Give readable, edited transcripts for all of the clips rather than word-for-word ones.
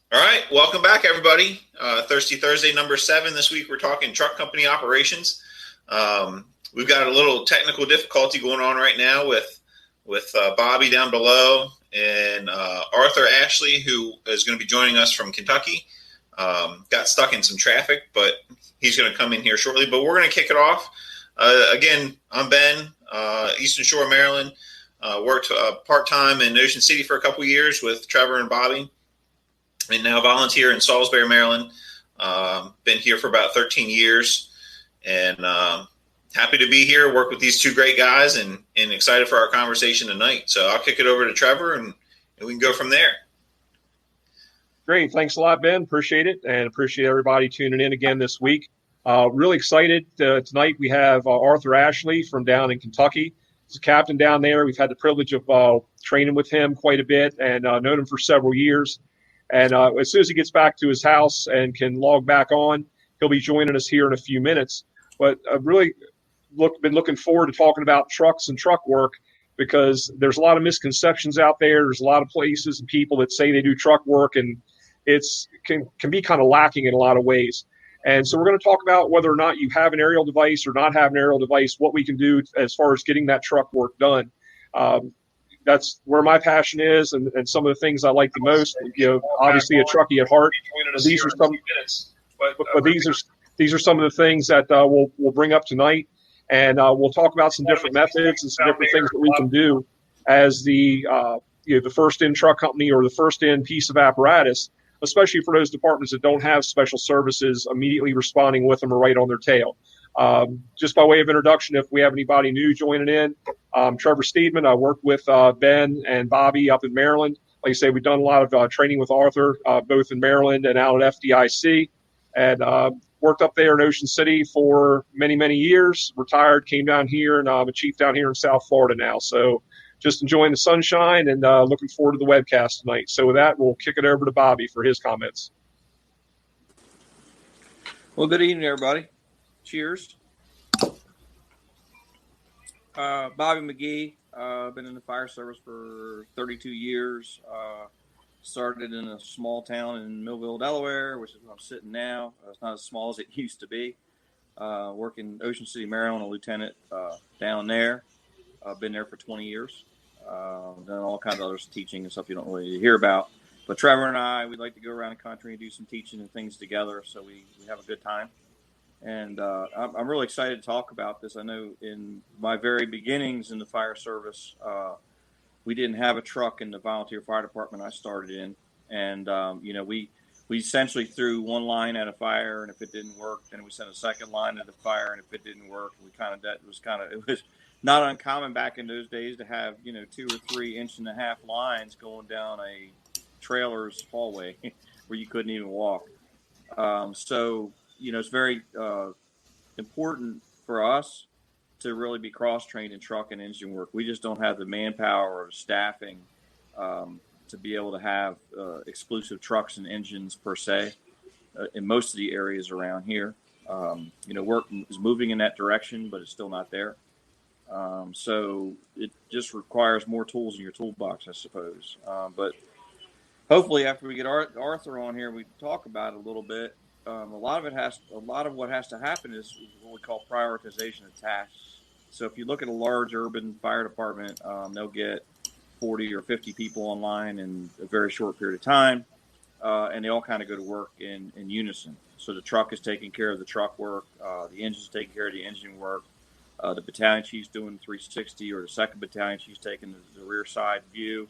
All right, welcome back, everybody. Thirsty Thursday number 7. This week we're talking truck company operations. We've got a little technical difficulty going on right now with Bobby down below and Arthur Ashley, who is going to be joining us from Kentucky. Got stuck in some traffic, but he's going to come in here shortly. But we're going to kick it off. Again, I'm Ben, Eastern Shore, Maryland. Worked part-time in Ocean City for a couple years with Trevor and Bobby. And now volunteer in Salisbury, Maryland. Been here for about 13 years, and happy to be here, work with these two great guys, and excited for our conversation tonight. So I'll kick it over to Trevor, and we can go from there. Great. Thanks a lot, Ben. Appreciate it, and appreciate everybody tuning in again this week. Really excited. Tonight we have Arthur Ashley from down in Kentucky. He's a captain down there. We've had the privilege of training with him quite a bit and known him for several years. And as soon as he gets back to his house and can log back on, he'll be joining us here in a few minutes. But I've really been looking forward to talking about trucks and truck work because there's a lot of misconceptions out there. There's a lot of places and people that say they do truck work, and it's can be kind of lacking in a lot of ways. And so we're going to talk about whether or not you have an aerial device or not have an aerial device, what we can do as far as getting that truck work done. That's where my passion is, and some of the things I like the most. Obviously a truckie at heart. These are some, but these are some of the things that we'll bring up tonight, and we'll talk about some different methods and some different things that we can do as the first in truck company or the first in piece of apparatus, especially for those departments that don't have special services immediately responding with them or right on their tail. Just by way of introduction, if we have anybody new joining in, Trevor Steedman. I worked with Ben and Bobby up in Maryland. Like I say, we've done a lot of training with Arthur, both in Maryland and out at FDIC, and worked up there in Ocean City for many, many years. Retired, came down here, and I'm a chief down here in South Florida now. So just enjoying the sunshine and looking forward to the webcast tonight. So with that, we'll kick it over to Bobby for his comments. Well, good evening, everybody. Cheers. Bobby McGee. Been in the fire service for 32 years. Started in a small town in Millville, Delaware, which is where I'm sitting now. It's not as small as it used to be. Working Ocean City, Maryland, a lieutenant down there. Been there for 20 years. Done all kinds of other teaching and stuff you don't really hear about. But Trevor and I, we like to go around the country and do some teaching and things together, so we have a good time. And I'm really excited to talk about this. I know in my very beginnings in the fire service, we didn't have a truck in the volunteer fire department I started in. And, we essentially threw one line at a fire, and if it didn't work, then we sent a second line at a fire, and if it didn't work, it was not uncommon back in those days to have, 2 or 3 inch-and-a-half lines going down a trailer's hallway where you couldn't even walk. It's very important for us to really be cross-trained in truck and engine work. We just don't have the manpower or staffing to be able to have exclusive trucks and engines per se in most of the areas around here. Work is moving in that direction, but it's still not there. So it just requires more tools in your toolbox, I suppose. But hopefully after we get Arthur on here, we talk about it a little bit. A lot of what has to happen is what we call prioritization of tasks. So if you look at a large urban fire department, they'll get 40 or 50 people online in a very short period of time, and they all kind of go to work in unison. So the truck is taking care of the truck work, the engine's taking care of the engine work, the battalion chief's doing 360, or the second battalion chief's taking the rear side view,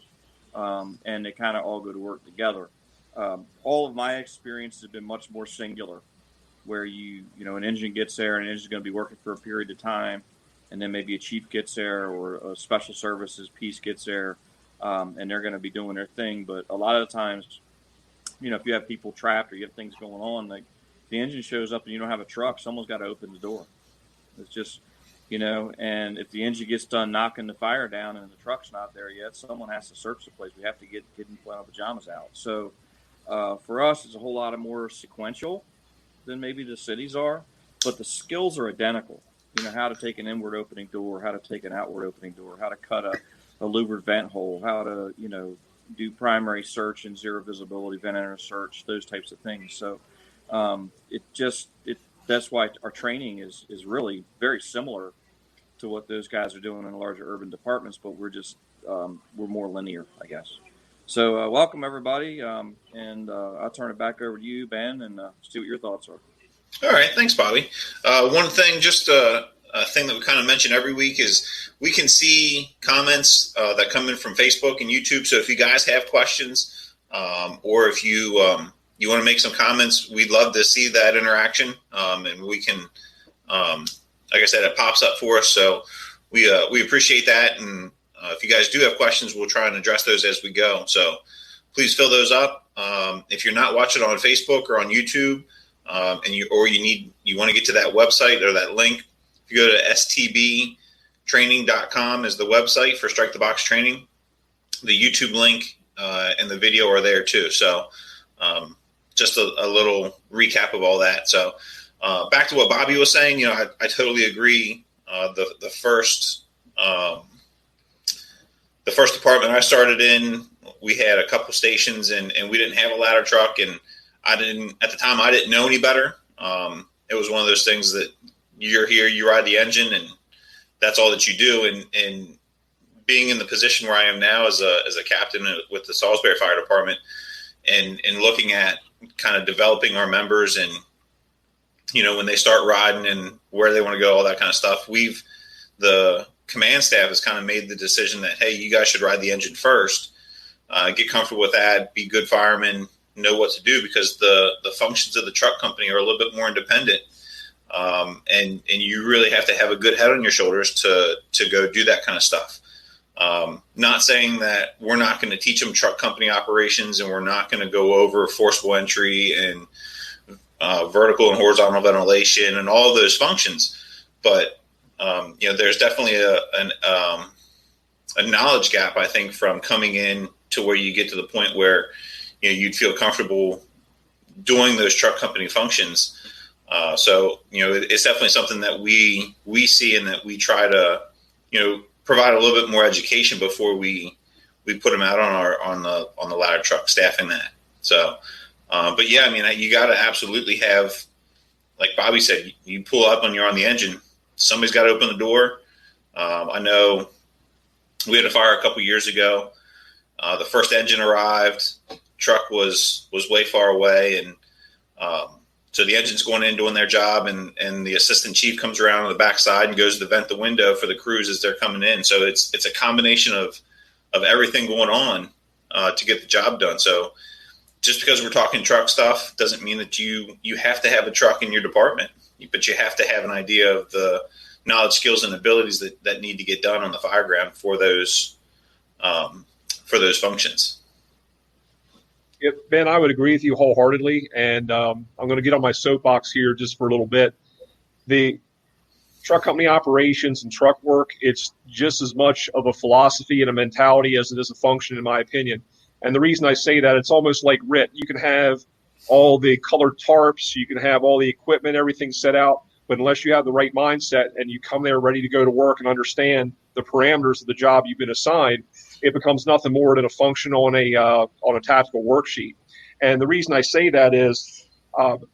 and they kind of all go to work together. All of my experience has been much more singular, where an engine gets there and an engine's going to be working for a period of time, and then maybe a chief gets there or a special services piece gets there, and they're going to be doing their thing. But a lot of the times, if you have people trapped or you have things going on, like the engine shows up and you don't have a truck, someone's got to open the door. It's just, and if the engine gets done knocking the fire down and the truck's not there yet, someone has to search the place. We have to get in flannel pajamas out. So for us, it's a whole lot more sequential than maybe the cities are, but the skills are identical. How to take an inward opening door, how to take an outward opening door, how to cut a louvered vent hole, how to, do primary search and zero visibility, vent enter search, those types of things. So that's why our training is really very similar to what those guys are doing in larger urban departments, but we're more linear, I guess. So welcome everybody, and I'll turn it back over to you, Ben, and see what your thoughts are. All right, thanks, Bobby. One thing, just a thing that we kind of mention every week is we can see comments that come in from Facebook and YouTube. So if you guys have questions, or if you you want to make some comments, we'd love to see that interaction, and we can, like I said, it pops up for us. So we appreciate that, and if you guys do have questions, we'll try and address those as we go. So please fill those up. If you're not watching on Facebook or on YouTube, and you want to get to that website or that link, if you go to stbtraining.com is the website for Strike the Box training. The YouTube link and the video are there too. So just a little recap of all that. So back to what Bobby was saying, I totally agree. The first department I started in, we had a couple stations and we didn't have a ladder truck, and at the time I didn't know any better. It was one of those things that you're here, you ride the engine, and that's all that you do. And being in the position where I am now as a captain with the Salisbury Fire Department, and looking at kind of developing our members, and when they start riding and where they want to go, all that kind of stuff, the command staff has kind of made the decision that, hey, you guys should ride the engine first, get comfortable with that, be good firemen, know what to do, because the functions of the truck company are a little bit more independent, and you really have to have a good head on your shoulders to go do that kind of stuff. Not saying that we're not going to teach them truck company operations, and we're not going to go over forcible entry and vertical and horizontal ventilation and all of those functions, but there's definitely a knowledge gap, I think, from coming in to where you get to the point where you'd feel comfortable doing those truck company functions. So it's definitely something that we see, and that we try to provide a little bit more education before we put them out on the ladder truck, staffing that. So, but yeah, I mean, you got to absolutely have, like Bobby said, you pull up and you're on the engine. Somebody's got to open the door. I know we had a fire a couple years ago. The first engine arrived. Truck was way far away, and so the engine's going in doing their job, and the assistant chief comes around on the backside and goes to vent the window for the crews as they're coming in. So it's a combination of everything going on to get the job done. So just because we're talking truck stuff doesn't mean that you have to have a truck in your department, but you have to have an idea of the knowledge, skills, and abilities that need to get done on the fire ground for those functions. Yep, Ben, I would agree with you wholeheartedly, and I'm going to get on my soapbox here just for a little bit. The truck company operations and truck work, it's just as much of a philosophy and a mentality as it is a function, in my opinion. And the reason I say that, it's almost like RIT. You can have all the colored tarps, you can have all the equipment, everything set out, but unless you have the right mindset and you come there ready to go to work and understand the parameters of the job you've been assigned, it becomes nothing more than a function on a tactical worksheet. And the reason I say that is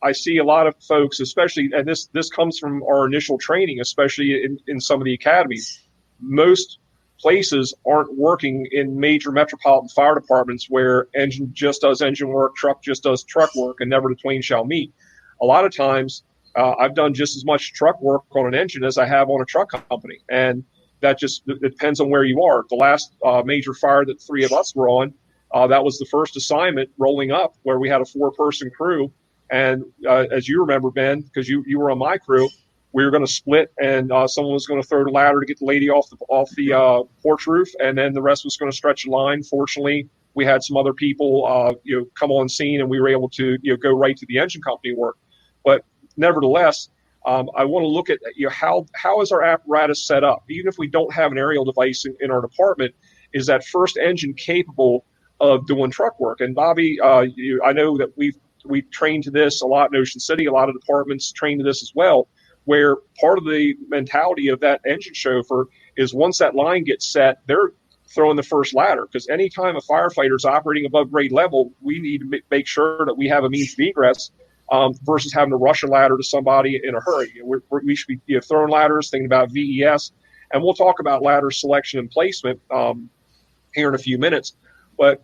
I see a lot of folks, especially, and this comes from our initial training, especially in some of the academies. Most places aren't working in major metropolitan fire departments where engine just does engine work, truck just does truck work, and never the twain shall meet. A lot of times I've done just as much truck work on an engine as I have on a truck company. And that just it depends on where you are. The last major fire that three of us were on, that was the first assignment rolling up where we had a 4-person crew. And as you remember, Ben, because you were on my crew, we were going to split, and someone was going to throw the ladder to get the lady off the porch roof, and then the rest was going to stretch the line. Fortunately, we had some other people come on scene, and we were able to go right to the engine company work. But nevertheless, I want to look at how is our apparatus set up? Even if we don't have an aerial device in our department, is that first engine capable of doing truck work? And Bobby, I know that we've trained to this a lot in Ocean City. A lot of departments train to this as well, where part of the mentality of that engine chauffeur is once that line gets set, they're throwing the first ladder, because anytime a firefighter is operating above grade level, we need to make sure that we have a means of egress versus having to rush a ladder to somebody in a hurry. We should be throwing ladders, thinking about VES, and we'll talk about ladder selection and placement here in a few minutes. But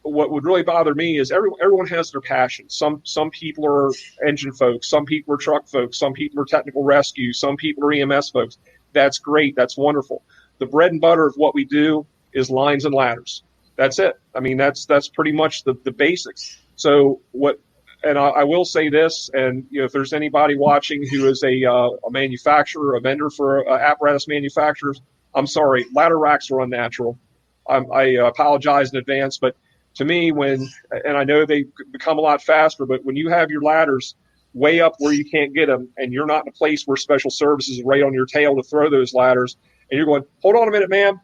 what would really bother me is everyone has their passion. Some people are engine folks, some people are truck folks, some people are technical rescue, some people are EMS folks. That's great. That's wonderful. The bread and butter of what we do is lines and ladders. That's it. I mean, that's pretty much the basics. So and I will say this, and if there's anybody watching who is a manufacturer, a vendor for apparatus manufacturers, I'm sorry, ladder racks are unnatural. I apologize in advance, but to me, and I know they become a lot faster, but when you have your ladders way up where you can't get them, and you're not in a place where special services is right on your tail to throw those ladders, and you're going, hold on a minute, ma'am,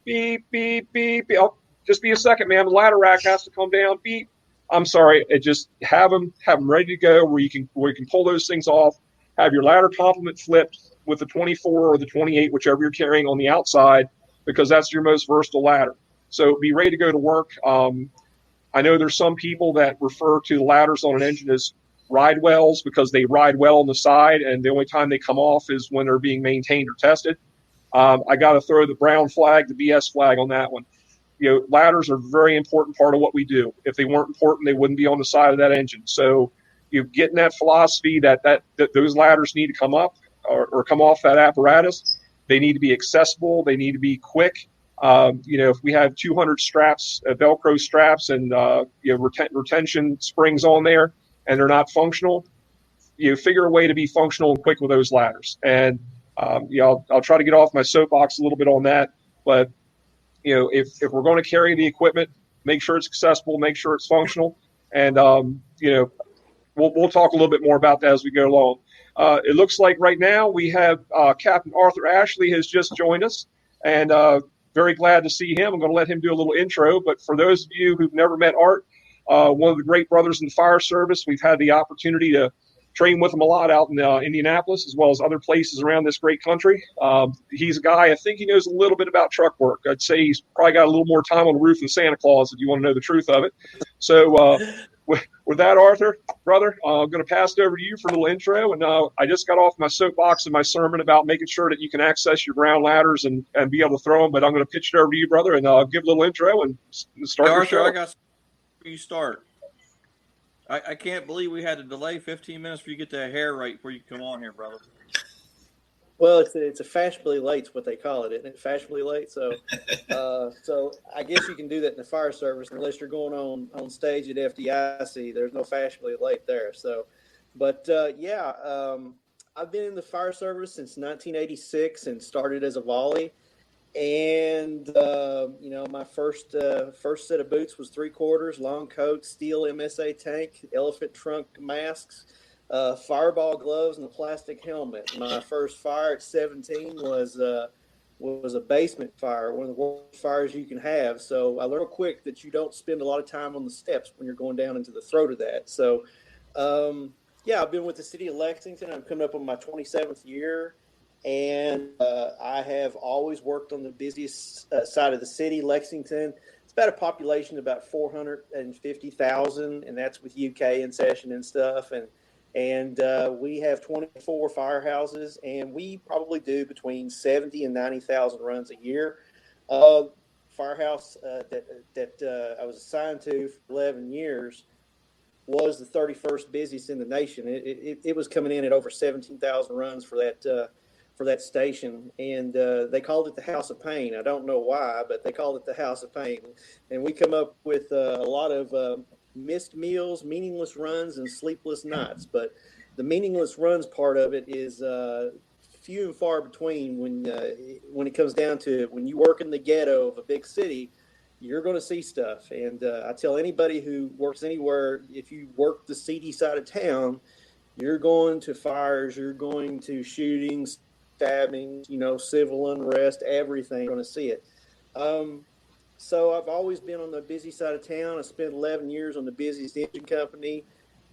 beep, beep, beep, beep. Oh, just be a second, ma'am. The ladder rack has to come down. Beep. I'm sorry. It just have them ready to go where you can pull those things off. Have your ladder complement flipped with the 24 or the 28, whichever you're carrying on the outside, because that's your most versatile ladder. So be ready to go to work. I know there's some people that refer to the ladders on an engine as ride wells because they ride well on the side, and the only time they come off is when they're being maintained or tested. I got to throw the brown flag, the BS flag on that one. Ladders are a very important part of what we do. If they weren't important, they wouldn't be on the side of that engine. So you getting that philosophy that those ladders need to come up or come off that apparatus. They need to be accessible. They need to be quick. If we have 200 straps, Velcro straps, and retention springs on there, and they're not functional, figure a way to be functional and quick with those ladders. And I'll try to get off my soapbox a little bit on that. But if we're going to carry the equipment, make sure it's accessible, make sure it's functional, and we'll talk a little bit more about that as we go along. It looks like right now we have Captain Arthur Ashley has just joined us, and very glad to see him. I'm going to let him do a little intro. But for those of you who've never met Art, one of the great brothers in the fire service, we've had the opportunity to train with him a lot out in Indianapolis, as well as other places around this great country. He's a guy, I think he knows a little bit about truck work. I'd say he's probably got a little more time on the roof than Santa Claus, if you want to know the truth of it. So with that, Arthur, brother, I'm going to pass it over to you for a little intro. And I just got off my soapbox in my sermon about making sure that you can access your ground ladders and be able to throw them. But I'm going to pitch it over to you, brother, and give a little intro and start your show. Arthur, I got you start. I can't believe we had to delay 15 minutes for you to get that hair right before you come on here, brother. Well, it's a fashionably late's what they call it, isn't it? Fashionably late. So, so I guess you can do that in the fire service unless you're going on stage at FDIC. There's no fashionably late there. So, but I've been in the fire service since 1986 and started as a volley. And my first set of boots was 3/4, long coat, steel MSA tank, elephant trunk masks, fireball gloves, and a plastic helmet. My first fire at 17 was a basement fire, one of the worst fires you can have. So I learned real quick that you don't spend a lot of time on the steps when you're going down into the throat of that. So I've been with the city of Lexington. I'm coming up on my 27th year. And I have always worked on the busiest side of the city, Lexington. It's about a population of about 450,000, and that's with UK in session and stuff. And we have 24 firehouses, and we probably do between 70 and 90,000 runs a year. Firehouse that I was assigned to for 11 years was the 31st busiest in the nation. It was coming in at over 17,000 runs for that station, and they called it the House of Pain. I don't know why, but they called it the House of Pain. And we come up with a lot of missed meals, meaningless runs, and sleepless nights. But the meaningless runs part of it is few and far between when it comes down to it. When you work in the ghetto of a big city, you're going to see stuff. And I tell anybody who works anywhere, if you work the seedy side of town, you're going to fires, you're going to shootings, stabbings, civil unrest, everything. You're going to see it. So I've always been on the busy side of town. I spent 11 years on the busiest engine company,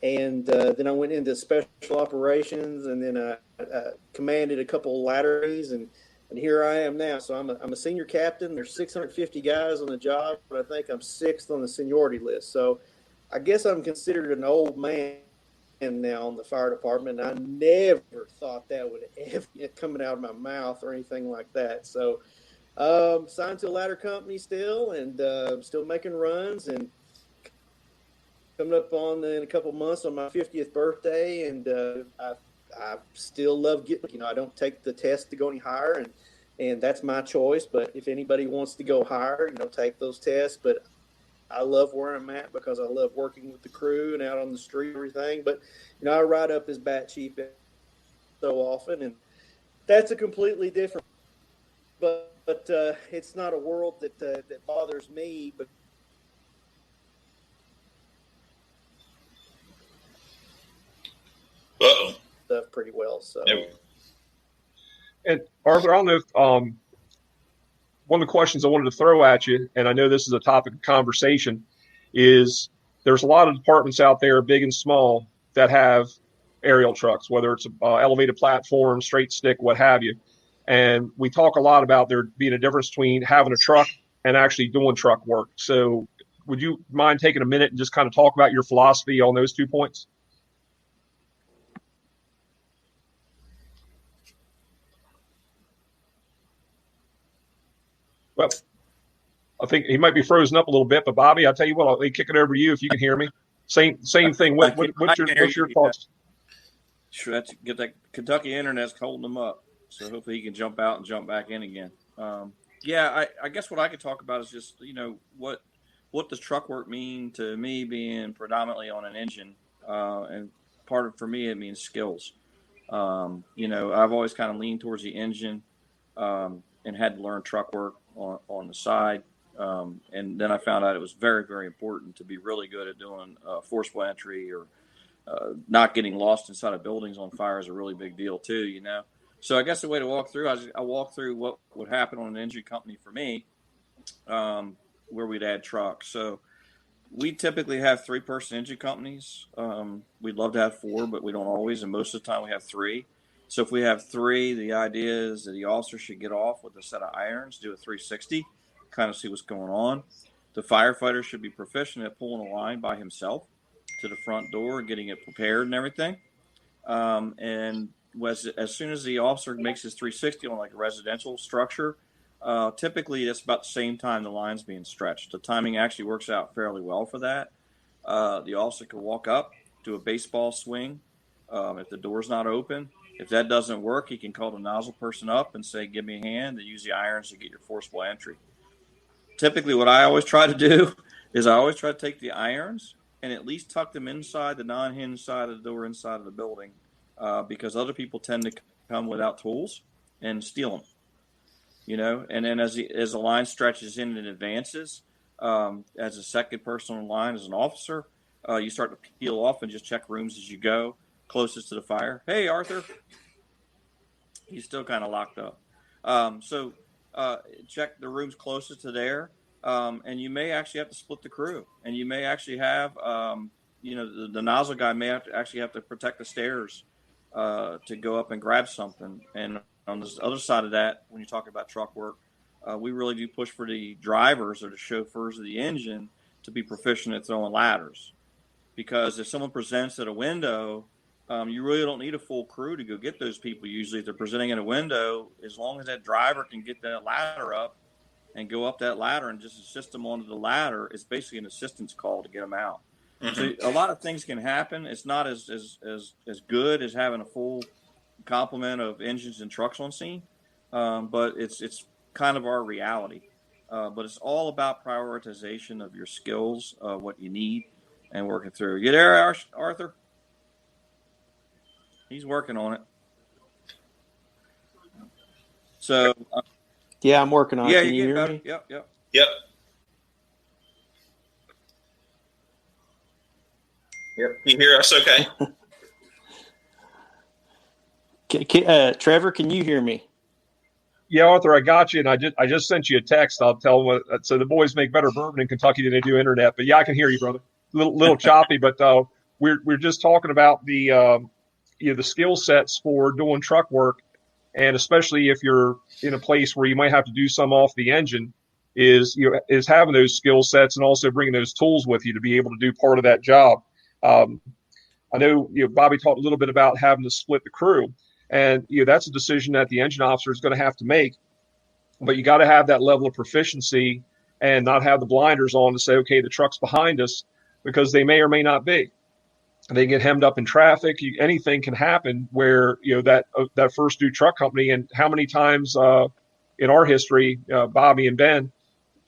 and then I went into special operations, and then I commanded a couple of ladderies, and here I am now. So I'm a senior captain. There's 650 guys on the job, but I think I'm sixth on the seniority list. So I guess I'm considered an old man now on the fire department. I never thought that would ever get coming out of my mouth or anything like that. So signed to a ladder company still, and still making runs, and coming up on in a couple months on my 50th birthday, and I still love getting. I don't take the test to go any higher, and that's my choice. But if anybody wants to go higher, take those tests. But I love where I'm at because I love working with the crew and out on the street and everything. But I ride up as bat chief so often, and that's a completely different. But it's not a world that bothers me. But stuff pretty well. So. And Arthur, I don't know if one of the questions I wanted to throw at you, and I know this is a topic of conversation, is there's a lot of departments out there, big and small, that have aerial trucks, whether it's elevated platform, straight stick, what have you. And we talk a lot about there being a difference between having a truck and actually doing truck work. So would you mind taking a minute and just kind of talk about your philosophy on those 2 points? Well, I think he might be frozen up a little bit, but Bobby, I'll tell you what, I'll kick it over to you if you can hear me. Same thing. What's your thoughts? Sure, that's get that Kentucky internet's holding him up, so hopefully he can jump out and jump back in again. I guess what I could talk about is just what does truck work mean to me, being predominantly on an engine, and for me it means skills. I've always kind of leaned towards the engine, and had to learn truck work on the side. And then I found out it was very, very important to be really good at doing forcible entry, or not getting lost inside of buildings on fire is a really big deal too, So I guess the way to walk through, I walk through what would happen on an engine company for me, where we'd add trucks. So we typically have 3-person engine companies. We'd love to have 4, but we don't always. And most of the time we have 3. So if we have 3, the idea is that the officer should get off with a set of irons, do a 360, kind of see what's going on. The firefighter should be proficient at pulling a line by himself to the front door, getting it prepared and everything. And as soon as the officer makes his 360 on like a residential structure, typically it's about the same time the line's being stretched. The timing actually works out fairly well for that. The officer can walk up, do a baseball swing if the door's not open. If that doesn't work, he can call the nozzle person up and say, give me a hand, and use the irons to get your forcible entry. Typically what I always try to do is I always try to take the irons and at least tuck them inside the non-hinged side of the door inside of the building, because other people tend to come without tools and steal them. And then as the line stretches in and advances, as a second person on the line as an officer, you start to peel off and just check rooms as you go closest to the fire. Hey, Arthur. He's still kind of locked up. So check the rooms closest to there. And you may actually have to split the crew, and you may actually have, the nozzle guy may have to protect the stairs to go up and grab something. And on the other side of that, when you talk about truck work, we really do push for the drivers or the chauffeurs of the engine to be proficient at throwing ladders, because if someone presents at a window, you really don't need a full crew to go get those people. Usually if they're presenting in a window, as long as that driver can get that ladder up and go up that ladder and just assist them onto the ladder, it's basically an assistance call to get them out. Mm-hmm. So a lot of things can happen. It's not as good as having a full complement of engines and trucks on scene, but it's kind of our reality. But it's all about prioritization of your skills, what you need, and working through. You there, Arthur? He's working on it. So, yeah, I'm working on it. Yeah, Can you hear me? Yep. Yep. Can you hear us okay? Trevor, can you hear me? Yeah, Arthur, I got you, and I just sent you a text. I'll tell them so the boys make better bourbon in Kentucky than they do internet. But yeah, I can hear you, brother. Little choppy, but we're just talking about the skill sets for doing truck work, and especially if you're in a place where you might have to do some off the engine, is having those skill sets and also bringing those tools with you to be able to do part of that job. I know, Bobby talked a little bit about having to split the crew, and that's a decision that the engine officer is going to have to make. But you got to have that level of proficiency and not have the blinders on to say, okay, the truck's behind us, because they may or may not be. They get hemmed up in traffic. Anything can happen where that first new truck company. And how many times in our history, Bobby and Ben,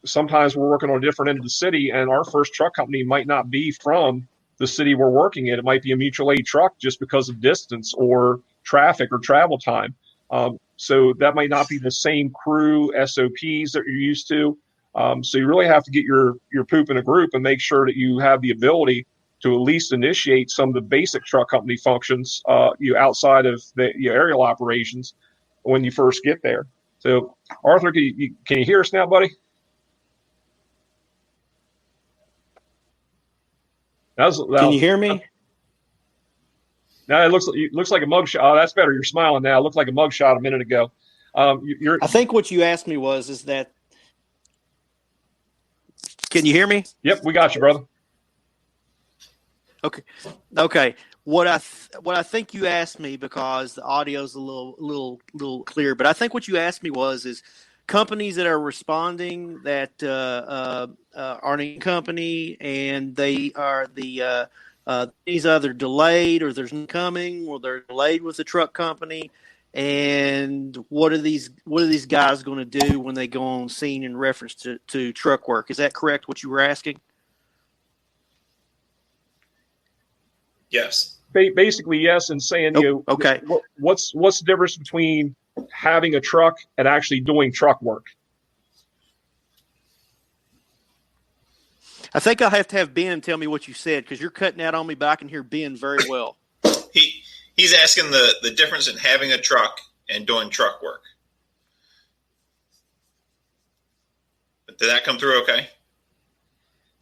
sometimes we're working on a different end of the city, and our first truck company might not be from the city we're working in. It might be a mutual aid truck just because of distance or traffic or travel time. So that might not be the same crew SOPs that you're used to. So you really have to get your poop in a group and make sure that you have the ability to at least initiate some of the basic truck company functions outside of the aerial operations when you first get there. So, Arthur, can you hear us now, buddy? Can you hear me? Now it looks like a mugshot. Oh, that's better. You're smiling now. It looked like a mugshot a minute ago. I think what you asked me is that. Can you hear me? Yep, we got you, brother. Okay. What I think you asked me, because the audio's a little clear, but I think what you asked me is companies that are responding that aren't a company, and they are these either delayed or there's none coming, or they're delayed with the truck company. And what are these guys going to do when they go on scene in reference to truck work? Is that correct, what you were asking? Yes. Basically, yes, and saying, okay. What's the difference between having a truck and actually doing truck work? I think I'll have to have Ben tell me what you said, because you're cutting out on me, but I can hear Ben very well. He's asking the difference in having a truck and doing truck work. Did that come through okay?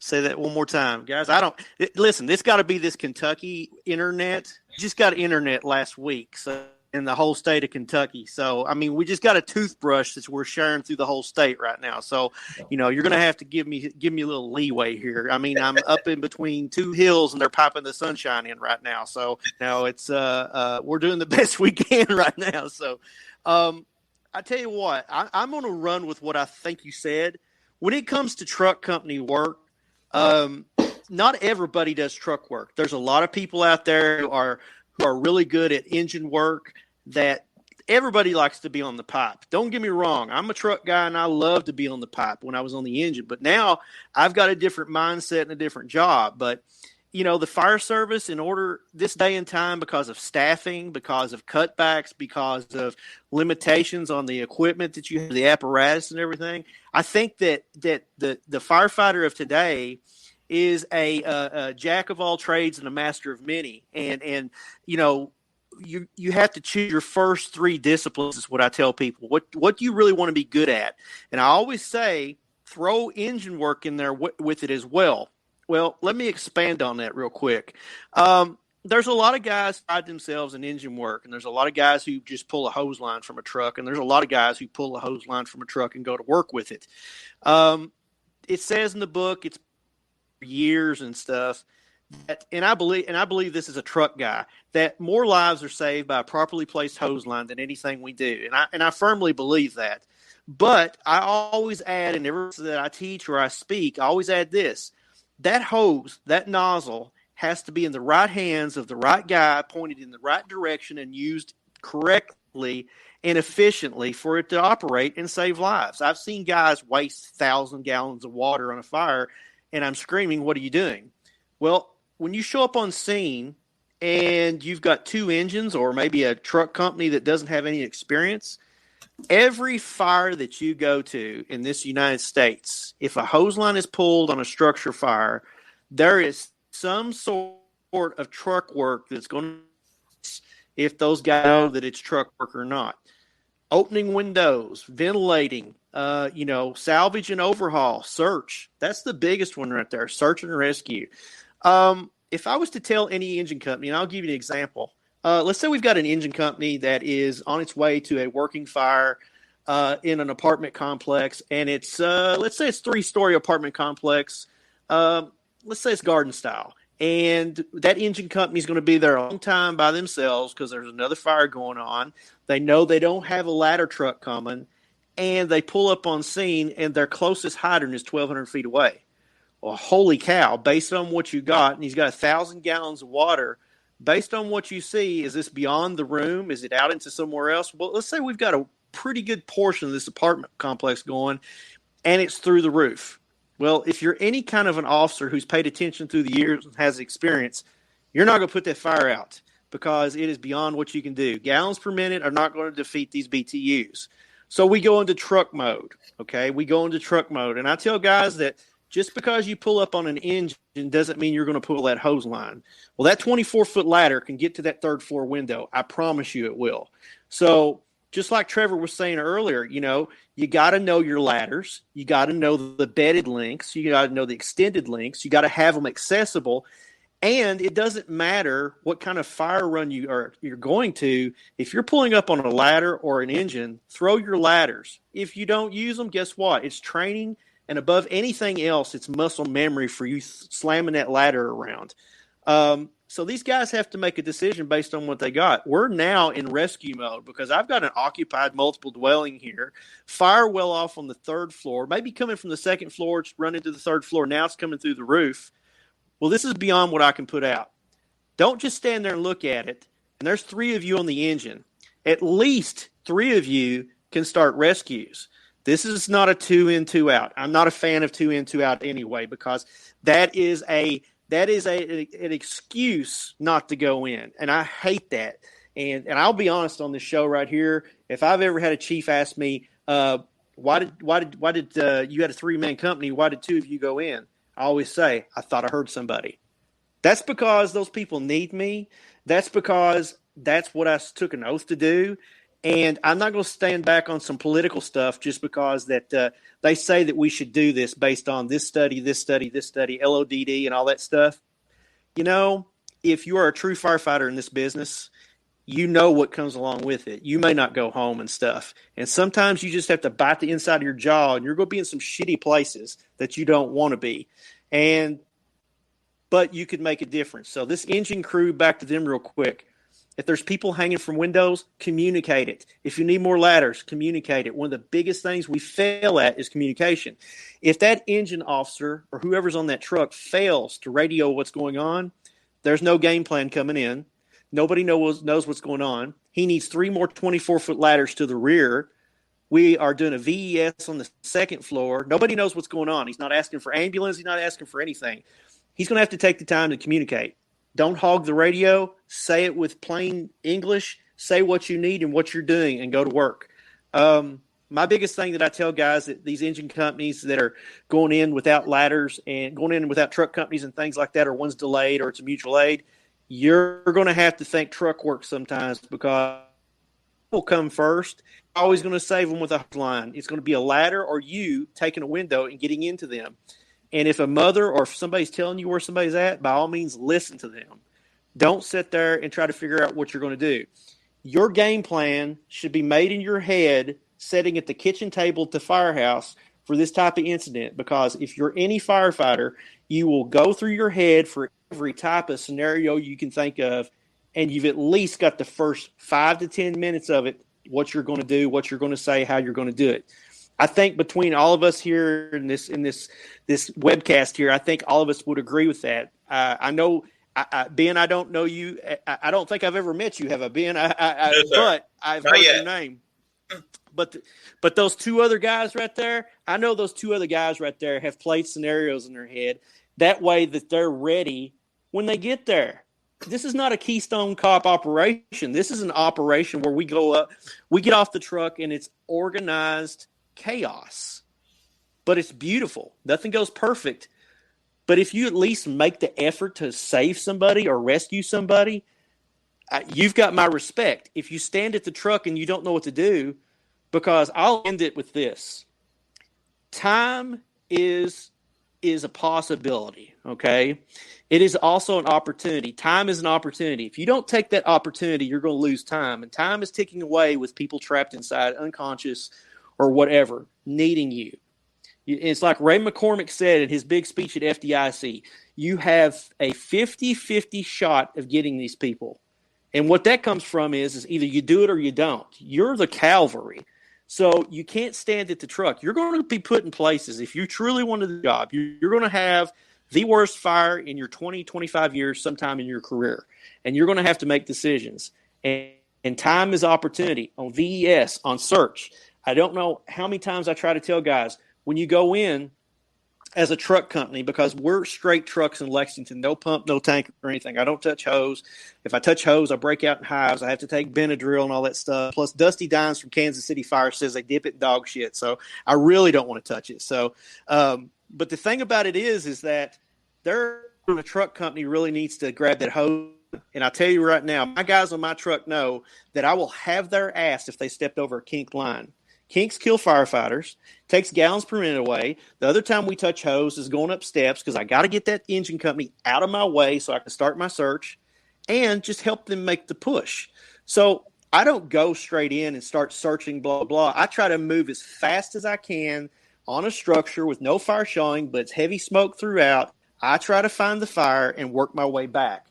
Say that one more time, guys. Listen, this got to be this Kentucky internet. Just got internet last week, so in the whole state of Kentucky. So, I mean, we just got a toothbrush that we're sharing through the whole state right now. So, you're going to have to give me a little leeway here. I mean, I'm up in between two hills and they're piping the sunshine in right now. So now it's we're doing the best we can right now. So, I tell you what, I'm going to run with what I think you said. When it comes to truck company work, not everybody does truck work. There's a lot of people out there who are really good at engine work. That everybody likes to be on the pipe. Don't get me wrong. I'm a truck guy and I love to be on the pipe when I was on the engine, but now I've got a different mindset and a different job. But the fire service, in order this day and time, because of staffing, because of cutbacks, because of limitations on the equipment that you have, the apparatus and everything, I think that the firefighter of today is a jack of all trades and a master of many. And you have to choose your first three disciplines, is what I tell people. What do you really want to be good at? And I always say throw engine work in there with it as well. Well, let me expand on that real quick. There's a lot of guys who pride themselves in engine work, and there's a lot of guys who just pull a hose line from a truck, and there's a lot of guys who pull a hose line from a truck and go to work with it. It says in the book, it's years and stuff, and I believe this is a truck guy, that more lives are saved by a properly placed hose line than anything we do, and I firmly believe that. But I always add, in everything that I teach or I speak, I always add this: that hose, that nozzle, has to be in the right hands of the right guy, pointed in the right direction, and used correctly and efficiently for it to operate and save lives. I've seen guys waste 1,000 gallons of water on a fire, and I'm screaming, what are you doing? Well, when you show up on scene and you've got two engines, or maybe a truck company that doesn't have any experience, every fire that you go to in this United States, if a hose line is pulled on a structure fire, there is some sort of truck work that's going to, if those guys know that it's truck work or not. Opening windows, ventilating, salvage and overhaul, search. That's the biggest one right there, search and rescue. If I was to tell any engine company, and I'll give you an example, Let's say we've got an engine company that is on its way to a working fire in an apartment complex, and it's let's say it's 3-story apartment complex. Let's say it's garden style, and that engine company is going to be there a long time by themselves because there's another fire going on. They know they don't have a ladder truck coming, and they pull up on scene, and their closest hydrant is 1,200 feet away. Well, holy cow! Based on what you got, and he's got 1,000 gallons of water. Based on what you see, is this beyond the room? Is it out into somewhere else? Well, let's say we've got a pretty good portion of this apartment complex going, and it's through the roof. Well, if you're any kind of an officer who's paid attention through the years and has experience, you're not going to put that fire out because it is beyond what you can do. Gallons per minute are not going to defeat these BTUs. So we go into truck mode, okay? We go into truck mode. And I tell guys that just because you pull up on an engine doesn't mean you're going to pull that hose line. Well, that 24-foot ladder can get to that third floor window. I promise you it will. So just like Trevor was saying earlier, you got to know your ladders. You got to know the bedded links. You got to know the extended links. You got to have them accessible. And it doesn't matter what kind of fire run you're going to. If you're pulling up on a ladder or an engine, throw your ladders. If you don't use them, guess what? It's training. And above anything else, it's muscle memory for you slamming that ladder around. So these guys have to make a decision based on what they got. We're now in rescue mode because I've got an occupied multiple dwelling here. Fire well off on the third floor, maybe coming from the second floor, it's running to the third floor. Now it's coming through the roof. Well, this is beyond what I can put out. Don't just stand there and look at it. And there's 3 of you on the engine. At least 3 of you can start rescues. This is not a 2 in, 2 out. I'm not a fan of 2 in, 2 out anyway, because that is an excuse not to go in. And I hate that. And I'll be honest on this show right here. If I've ever had a chief ask me, why did you had a 3-man company? Why did 2 of you go in? I always say, I thought I heard somebody. That's because those people need me. That's because that's what I took an oath to do. And I'm not going to stand back on some political stuff just because that they say that we should do this based on this study, LODD, and all that stuff. If you are a true firefighter in this business, you know what comes along with it. You may not go home and stuff. And sometimes you just have to bite the inside of your jaw, and you're going to be in some shitty places that you don't want to be. But you could make a difference. So this engine crew, back to them real quick. If there's people hanging from windows, communicate it. If you need more ladders, communicate it. One of the biggest things we fail at is communication. If that engine officer or whoever's on that truck fails to radio what's going on, there's no game plan coming in. Nobody knows what's going on. He needs 3 more 24-foot ladders to the rear. We are doing a VES on the second floor. Nobody knows what's going on. He's not asking for ambulance. He's not asking for anything. He's going to have to take the time to communicate. Don't hog the radio. Say it with plain English. Say what you need and what you're doing and go to work. My biggest thing that I tell guys that these engine companies that are going in without ladders and going in without truck companies and things like that, or one's delayed or it's a mutual aid, you're going to have to think truck work sometimes because will come first. Always going to save them with a line. It's going to be a ladder or you taking a window and getting into them. And if a mother or if somebody's telling you where somebody's at, by all means, listen to them. Don't sit there and try to figure out what you're going to do. Your game plan should be made in your head, sitting at the kitchen table at the firehouse for this type of incident, because if you're any firefighter, you will go through your head for every type of scenario you can think of, and you've at least got the first 5 to 10 minutes of it, what you're going to do, what you're going to say, how you're going to do it. I think between all of us here in this webcast here, I think all of us would agree with that. I know, Ben, I don't know you. I don't think I've ever met you, have I, Ben? No, but I've heard your name. But those 2 other guys right there, I know those 2 other guys right there have played scenarios in their head. That way that they're ready when they get there. This is not a Keystone Cop operation. This is an operation where we go up, we get off the truck, and it's organized chaos. But it's beautiful. Nothing goes perfect. But if you at least make the effort to save somebody or rescue somebody, you've got my respect. If you stand at the truck and you don't know what to do, because I'll end it with this. Time is is a possibility, okay? It is also an opportunity. Time is an opportunity. If you don't take that opportunity, you're going to lose time. And time is ticking away with people trapped inside, unconscious or whatever, needing you. It's like Ray McCormick said in his big speech at FDIC, you have a 50-50 shot of getting these people. And what that comes from is either you do it or you don't. You're the cavalry. So you can't stand at the truck. You're going to be put in places. If you truly wanted the job, you're going to have the worst fire in your 20, 25 years sometime in your career. And you're going to have to make decisions. And time is opportunity on VES, on search. I don't know how many times I try to tell guys, when you go in as a truck company, because we're straight trucks in Lexington, no pump, no tank or anything. I don't touch hose. If I touch hose, I break out in hives. I have to take Benadryl and all that stuff. Plus, Dusty Dimes from Kansas City Fire says they dip it in dog shit. So I really don't want to touch it. So, but the thing about it is that a truck company really needs to grab that hose. And I tell you right now, my guys on my truck know that I will have their ass if they stepped over a kink line. Kinks kill firefighters, takes gallons per minute away. The other time we touch hose is going up steps because I got to get that engine company out of my way so I can start my search and just help them make the push. So I don't go straight in and start searching, blah, blah. I try to move as fast as I can on a structure with no fire showing, but it's heavy smoke throughout. I try to find the fire and work my way back.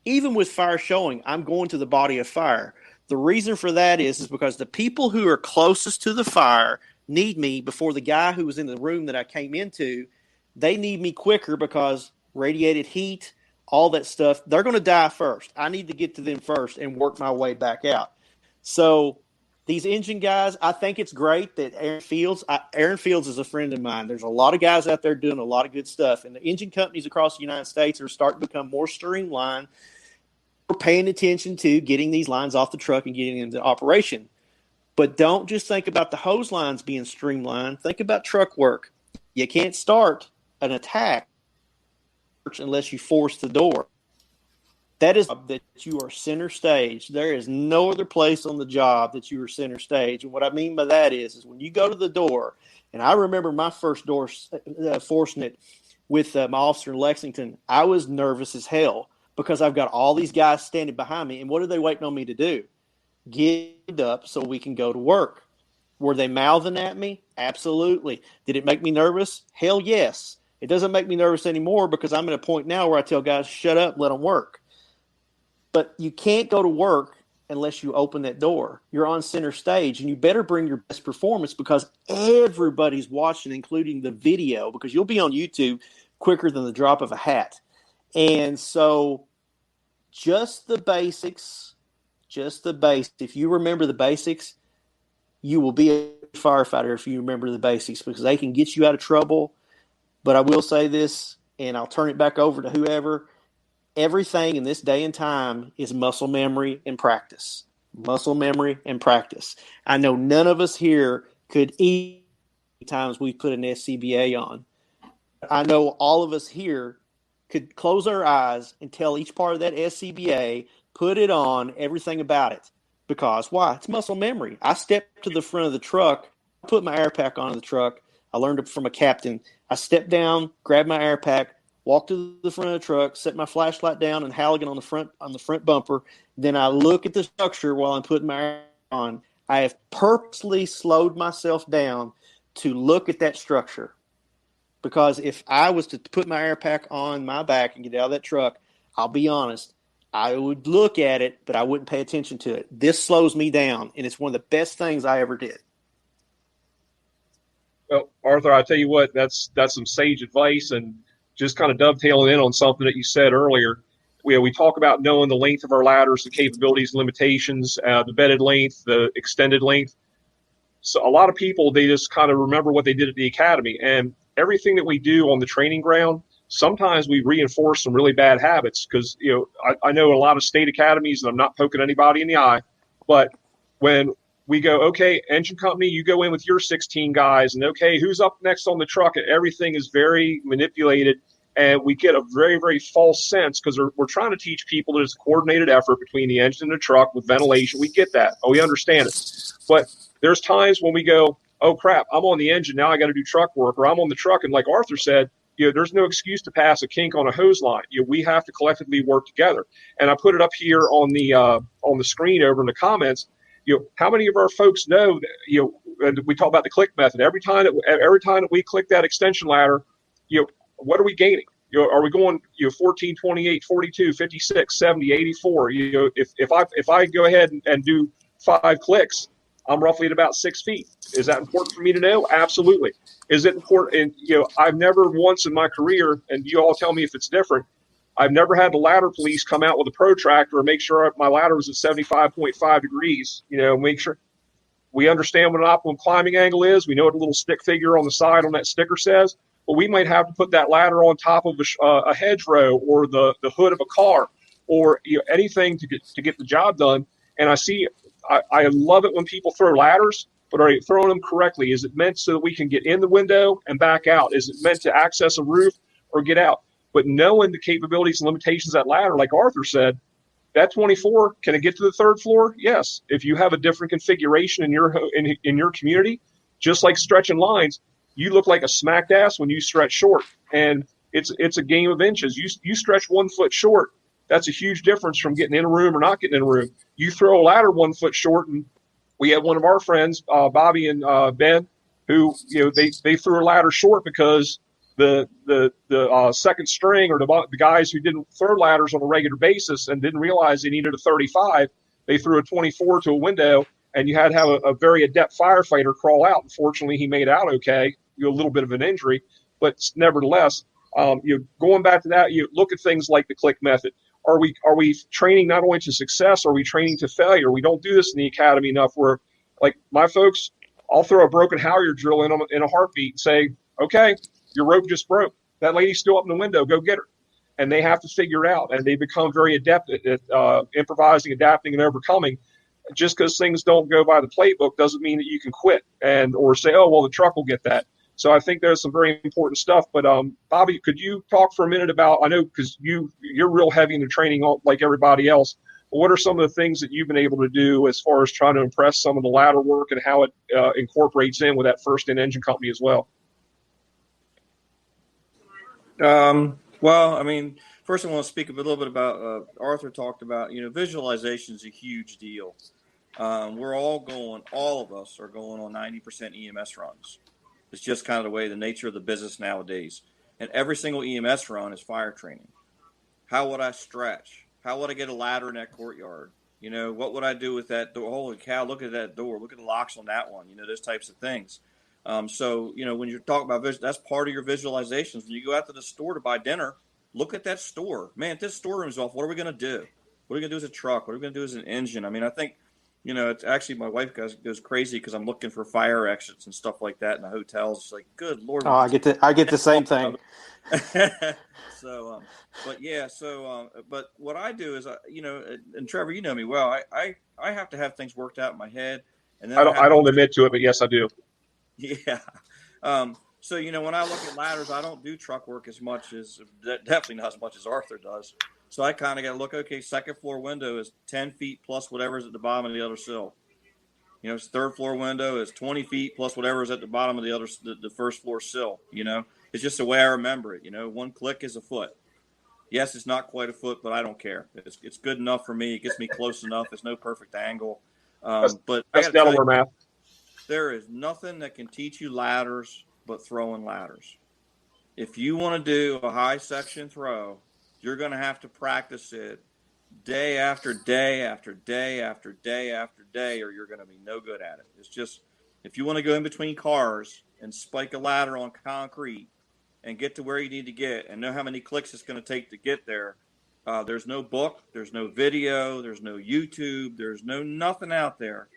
Even with fire showing, I'm going to the body of fire. The reason for that is because the people who are closest to the fire need me before the guy who was in the room that I came into. They need me quicker because radiated heat, all that stuff, they're going to die first. I need to get to them first and work my way back out. So these engine guys, I think it's great that Aaron Fields is a friend of mine. There's a lot of guys out there doing a lot of good stuff. And the engine companies across the United States are starting to become more streamlined. We're paying attention to getting these lines off the truck and getting into operation. But don't just think about the hose lines being streamlined. Think about truck work. You can't start an attack unless you force the door. That is that you are center stage. There is no other place on the job that you are center stage. And what I mean by that is when you go to the door, and I remember my first door forcing it with my officer in Lexington, I was nervous as hell. Because I've got all these guys standing behind me. And what are they waiting on me to do? Get up so we can go to work. Were they mouthing at me? Absolutely. Did it make me nervous? Hell yes. It doesn't make me nervous anymore because I'm at a point now where I tell guys, shut up, let them work. But you can't go to work unless you open that door. You're on center stage, and you better bring your best performance because everybody's watching, including the video, because you'll be on YouTube quicker than the drop of a hat. And so just the basics. If you remember the basics, you will be a firefighter if you remember the basics because they can get you out of trouble. But I will say this, and I'll turn it back over to whoever. Everything in this day and time is muscle memory and practice. Muscle memory and practice. I know none of us here could eat times we put an SCBA on. I know all of us here could close our eyes and tell each part of that SCBA, put it on, everything about it. Because why? It's muscle memory. I stepped to the front of the truck, put my air pack on the truck. I learned it from a captain. I stepped down, grabbed my air pack, walked to the front of the truck, set my flashlight down and Halligan on the front bumper. Then I look at the structure while I'm putting my air on. I have purposely slowed myself down to look at that structure. Because if I was to put my air pack on my back and get out of that truck, I'll be honest, I would look at it, but I wouldn't pay attention to it. This slows me down, and it's one of the best things I ever did. Well, Arthur, I tell you what, that's some sage advice, and just kind of dovetailing in on something that you said earlier. We talk about knowing the length of our ladders, the capabilities, limitations, the bedded length, the extended length. So a lot of people, they just kind of remember what they did at the academy, and everything that we do on the training ground, sometimes we reinforce some really bad habits because, I know a lot of state academies, and I'm not poking anybody in the eye, but when we go, okay, engine company, you go in with your 16 guys, and okay, who's up next on the truck? And everything is very manipulated, and we get a very, very false sense because we're trying to teach people that it's a coordinated effort between the engine and the truck with ventilation. We get that. We understand it. But there's times when we go, oh, crap, I'm on the engine. Now I got to do truck work, or I'm on the truck. And like Arthur said, there's no excuse to pass a kink on a hose line. We have to collectively work together. And I put it up here on the screen over in the comments. How many of our folks know that, and we talk about the click method. Every time that we click that extension ladder, what are we gaining? Are we going 14, 28, 42, 56, 70, 84? If I go ahead and do 5 clicks, I'm roughly at about 6 feet. Is that important for me to know? Absolutely. Is it important? And I've never once in my career, and you all tell me if it's different, I've never had the ladder police come out with a protractor and make sure my ladder was at 75.5 degrees. Make sure we understand what an optimum climbing angle is. We know what a little stick figure on the side on that sticker says. But we might have to put that ladder on top of a hedgerow or the hood of a car or anything to get the job done. And I love it when people throw ladders, but are you throwing them correctly? Is it meant so that we can get in the window and back out? Is it meant to access a roof or get out? But knowing the capabilities and limitations of that ladder, like Arthur said, that 24, can it get to the 3rd floor? Yes. If you have a different configuration in your community, just like stretching lines, you look like a smacked ass when you stretch short. And it's a game of inches. You stretch 1 foot short, that's a huge difference from getting in a room or not getting in a room. You throw a ladder 1 foot short, and we had one of our friends, Bobby and Ben, who they threw a ladder short because the second string or the guys who didn't throw ladders on a regular basis and didn't realize they needed a 35, they threw a 24 to a window, and you had to have a very adept firefighter crawl out. Unfortunately, he made out okay, a little bit of an injury, but nevertheless, going back to that, you look at things like the click method. Are we training not only to success, are we training to failure? We don't do this in the academy enough where, like my folks, I'll throw a broken halyard drill in a heartbeat and say, okay, your rope just broke. That lady's still up in the window, go get her. And they have to figure it out, and they become very adept at improvising, adapting, and overcoming. Just because things don't go by the playbook doesn't mean that you can quit or say, oh, well, the truck will get that. So I think there's some very important stuff. But Bobby, could you talk for a minute about, I know because you're real heavy into training like everybody else, but what are some of the things that you've been able to do as far as trying to impress some of the ladder work and how it incorporates in with that first in engine company as well? Well, I mean, first I want to speak a little bit about, Arthur talked about, visualization is a huge deal. All of us are going on 90% EMS runs. It's just kind of the way, the nature of the business nowadays. And every single EMS run is fire training. How would I stretch? How would I get a ladder in that courtyard? What would I do with that door? Holy cow, look at that door. Look at the locks on that one. Those types of things. So, when you're talking about that's part of your visualizations. When you go out to the store to buy dinner, look at that store. Man, if this storeroom's off, what are we going to do? What are we going to do as a truck? What are we going to do as an engine? I mean, I think, it's actually my wife goes crazy because I'm looking for fire exits and stuff like that in the hotels. It's like, good Lord. Oh, I get the same thing. So, but yeah, but what I do is, and Trevor, you know me well, I have to have things worked out in my head. And then I don't admit to it, but yes, I do. Yeah. So, when I look at ladders, I don't do truck work as much definitely not as much as Arthur does. So I kind of got to look, okay, second floor window is 10 feet plus whatever's at the bottom of the other sill. Third floor window is 20 feet plus whatever's at the bottom of the first floor sill. It's just the way I remember it. 1 click is a foot. Yes, it's not quite a foot, but I don't care. It's good enough for me. It gets me close enough. It's no perfect angle. But that's Delaware math. There is nothing that can teach you ladders but throwing ladders. If you want to do a high section throw, you're going to have to practice it day after day after day after day after day, or you're going to be no good at it. It's just, if you want to go in between cars and spike a ladder on concrete and get to where you need to get and know how many clicks it's going to take to get there, there's no book, there's no video, there's no YouTube, there's nothing out there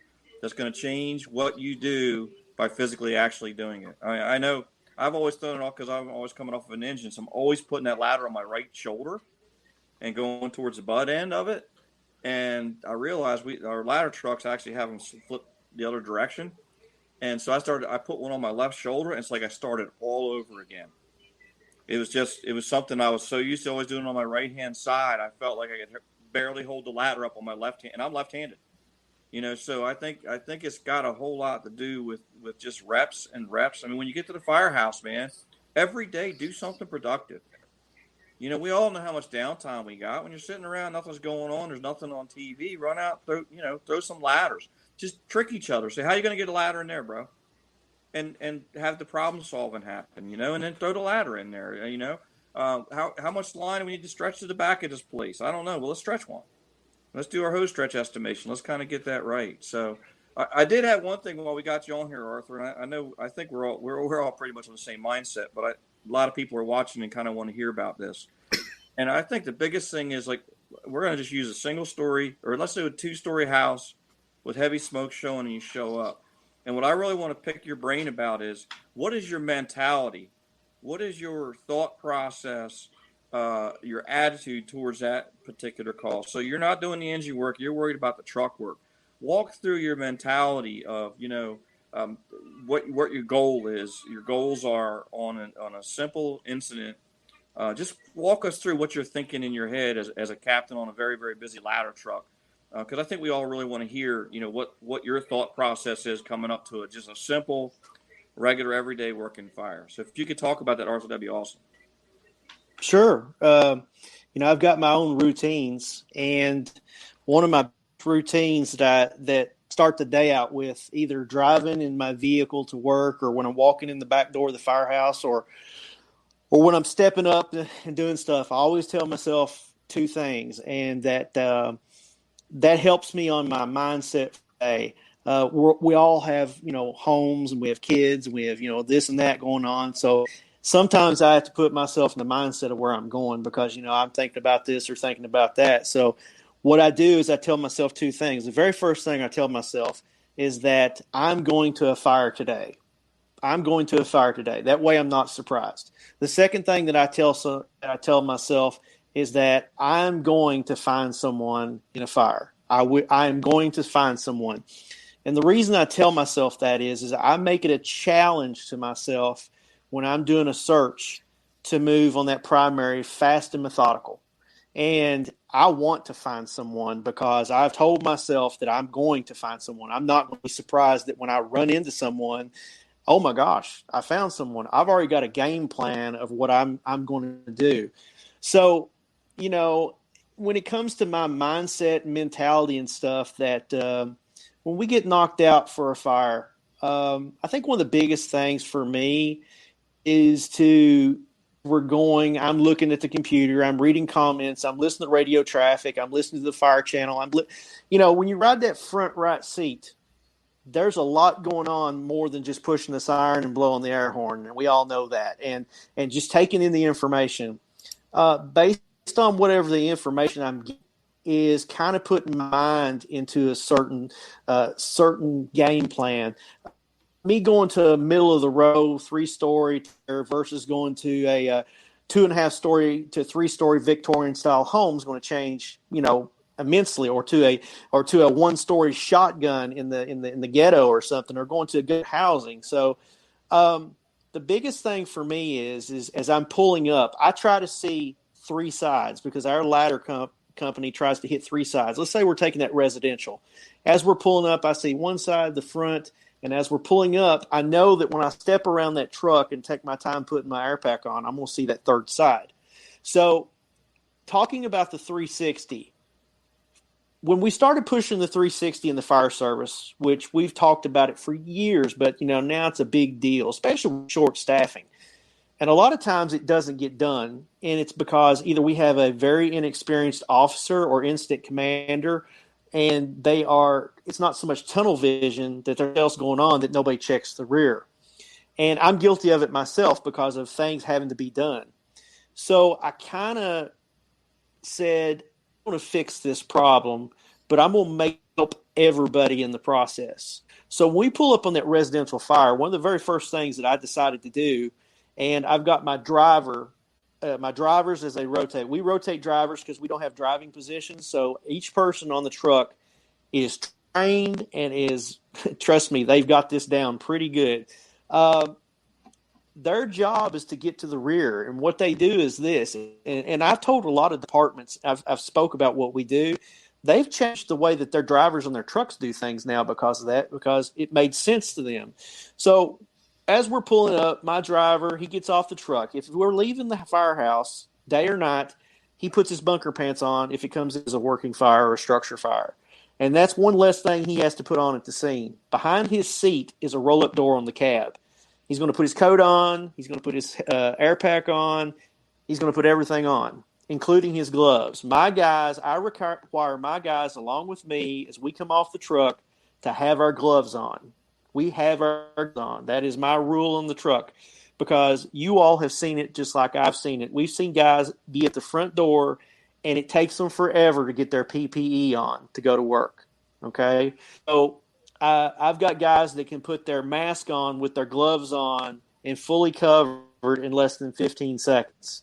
that's going to change what you do by physically actually doing it. I know I've always thrown it off because I'm always coming off of an engine, so I'm always putting that ladder on my right shoulder and going towards the butt end of it. And I realized our ladder trucks actually have them flip the other direction. And so I put one on my left shoulder, and it's like I started all over again. It was something I was so used to always doing on my right-hand side. I felt like I could barely hold the ladder up on my left hand, and I'm left-handed. So I think it's got a whole lot to do with just reps and reps. I mean, when you get to the firehouse, man, every day do something productive. You know, we all know how much downtime we got. When you're sitting around, nothing's going on, there's nothing on TV, run out, throw some ladders. Just trick each other. Say, how are you going to get a ladder in there, bro? And have the problem solving happen, and then throw the ladder in there, how much line do we need to stretch to the back of this place? I don't know. Well, let's stretch one. Let's do our hose stretch estimation. Let's kind of get that right. So I did have one thing while we got you on here, Arthur, and I think we're all pretty much on the same mindset, but a lot of people are watching and kind of want to hear about this. And I think the biggest thing is, like, we're going to just use a single story, or let's do a 2-story house with heavy smoke showing and you show up. And what I really want to pick your brain about is, what is your mentality? What is your thought process, your attitude towards that particular call? So you're not doing the engine work. You're worried about the truck work. Walk through your mentality of, what your goal is. Your goals are on a simple incident. Just walk us through what you're thinking in your head as a captain on a very, very busy ladder truck. Because I think we all really want to hear, what your thought process is coming up to it. Just a simple, regular, everyday working fire. So if you could talk about that, Arthur, that'd be awesome. Sure. I've got my own routines, and one of my routines that start the day out with either driving in my vehicle to work, or when I'm walking in the back door of the firehouse, or when I'm stepping up and doing stuff, I always tell myself 2 things, and that helps me on my mindset for the day. We all have, homes, and we have kids, and we have, this and that going on. So sometimes I have to put myself in the mindset of where I'm going, because, I'm thinking about this or thinking about that. So what I do is I tell myself 2 things. The very first thing I tell myself is that I'm going to a fire today. I'm going to a fire today. That way I'm not surprised. The second thing that I tell myself is that I'm going to find someone in a fire. I am going to find someone. And the reason I tell myself that is I make it a challenge to myself when I'm doing a search to move on that primary fast and methodical. And I want to find someone, because I've told myself that I'm going to find someone. I'm not going to be surprised that when I run into someone, oh my gosh, I found someone. I've already got a game plan of what I'm going to do. So, when it comes to my mindset and mentality and stuff, that when we get knocked out for a fire, I think one of the biggest things for me is I'm looking at the computer, I'm reading comments, I'm listening to radio traffic, I'm listening to the fire channel. When you ride that front right seat, there's a lot going on more than just pushing the siren and blowing the air horn. And we all know that. And just taking in the information, based on whatever the information I'm getting, is kind of putting my mind into a certain game plan. Me going to a middle of the row 3-story versus going to a 2.5-story to 3-story Victorian style home is going to change, immensely, or to a 1-story shotgun in the ghetto or something, or going to good housing. So the biggest thing for me is as I'm pulling up, I try to see 3 sides, because our ladder company tries to hit 3 sides. Let's say we're taking that residential. As we're pulling up, I see one side, the front, and as we're pulling up, I know that when I step around that truck and take my time putting my air pack on, I'm going to see that 3rd side. So talking about the 360, when we started pushing the 360 in the fire service, which we've talked about it for years, but now it's a big deal, especially with short staffing. And a lot of times it doesn't get done, and it's because either we have a very inexperienced officer or incident commander, and it's not so much tunnel vision that there's else going on that nobody checks the rear. And I'm guilty of it myself because of things having to be done. So I kind of said, I want to fix this problem, but I'm going to help everybody in the process. So when we pull up on that residential fire, one of the very first things that I decided to do, and I've got my drivers as they rotate. We rotate drivers because we don't have driving positions. So each person on the truck is trained and is, trust me, they've got this down pretty good. Their job is to get to the rear. And what they do is this. And I've told a lot of departments, I've spoke about what we do. They've changed the way that their drivers on their trucks do things now because of that, because it made sense to them. So as we're pulling up, my driver, he gets off the truck. If we're leaving the firehouse, day or night, he puts his bunker pants on if it comes as a working fire or a structure fire. And that's one less thing he has to put on at the scene. Behind his seat is a roll-up door on the cab. He's going to put his coat on. He's going to put his air pack on. He's going to put everything on, including his gloves. My guys, I require my guys along with me as we come off the truck to have our gloves on. We have our gloves on. That is my rule on the truck because you all have seen it just like I've seen it. We've seen guys be at the front door and it takes them forever to get their PPE on to go to work. Okay? So I've got guys that can put their mask on with their gloves on and fully covered in less than 15 seconds.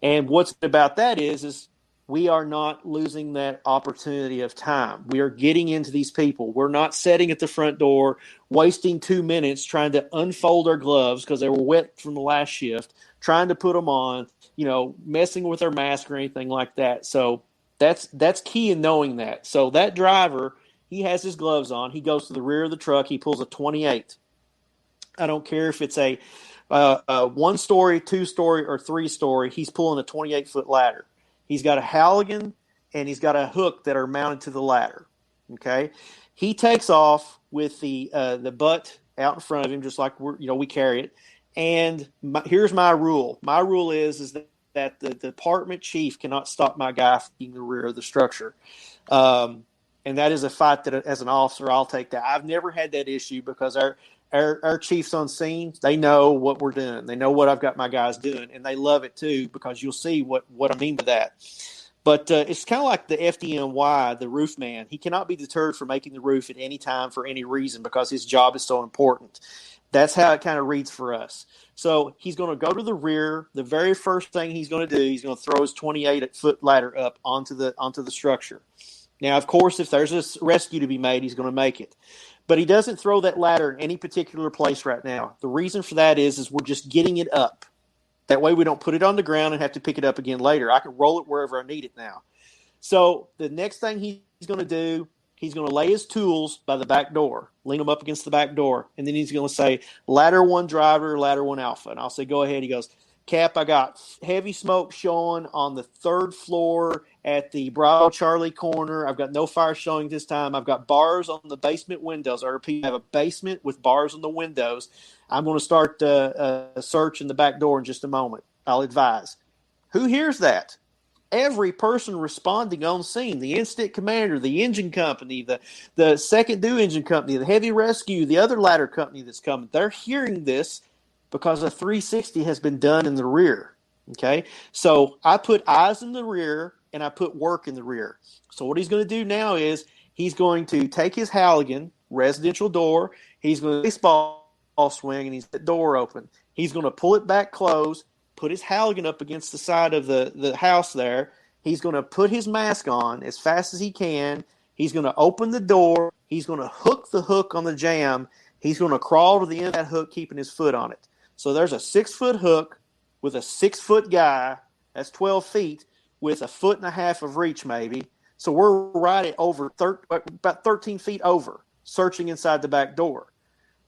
And what's about that is we are not losing that opportunity of time. We are getting into these people. We're not sitting at the front door, wasting 2 minutes trying to unfold our gloves because they were wet from the last shift, trying to put them on, messing with our mask or anything like that. So that's key in knowing that. So that driver, he has his gloves on. He goes to the rear of the truck. He pulls a 28. I don't care if it's a 1-story, 2-story, or 3-story. He's pulling a 28-foot ladder. He's got a Halligan and he's got a hook that are mounted to the ladder. Okay, he takes off with the butt out in front of him, just like we carry it. And here's my rule. My rule is that the department chief cannot stop my guy from being the rear of the structure. And that is a fight that, as an officer, I'll take that. I've never had that issue because our chiefs on scene, they know what we're doing. They know what I've got my guys doing, and they love it too because you'll see what I mean by that. But it's kind of like the FDNY, the roof man. He cannot be deterred from making the roof at any time for any reason because his job is so important. That's how it kind of reads for us. So he's going to go to the rear. The very first thing he's going to do, he's going to throw his 28-foot ladder up onto the structure. Now, of course, if there's a rescue to be made, he's going to make it. But he doesn't throw that ladder in any particular place right now. The reason for that is we're just getting it up. That way we don't put it on the ground and have to pick it up again later. I can roll it wherever I need it now. So the next thing he's going to do, he's going to lay his tools by the back door, lean them up against the back door, and then he's going to say, ladder 1 driver, ladder 1 alpha. And I'll say, go ahead. He goes, Cap, I got heavy smoke showing on the 3rd floor at the Bravo Charlie corner. I've got no fire showing this time. I've got bars on the basement windows. I repeat, I have a basement with bars on the windows. I'm going to start a search in the back door in just a moment. I'll advise. Who hears that? Every person responding on scene, the incident commander, the engine company, the second due engine company, the heavy rescue, the other ladder company that's coming. They're hearing this because a 360 has been done in the rear. Okay, so I put eyes in the rear and I put work in the rear. So what he's going to do now is he's going to take his Halligan residential door. He's going to baseball swing and he's the door open. He's going to pull it back closed, put his Halligan up against the side of the house there. He's going to put his mask on as fast as he can. He's going to open the door. He's going to hook the hook on the jamb. He's going to crawl to the end of that hook, keeping his foot on it. So there's a 6-foot hook with a 6-foot guy. That's 12 feet with 1.5 feet of reach maybe. So we're right at about 13 feet over, searching inside the back door.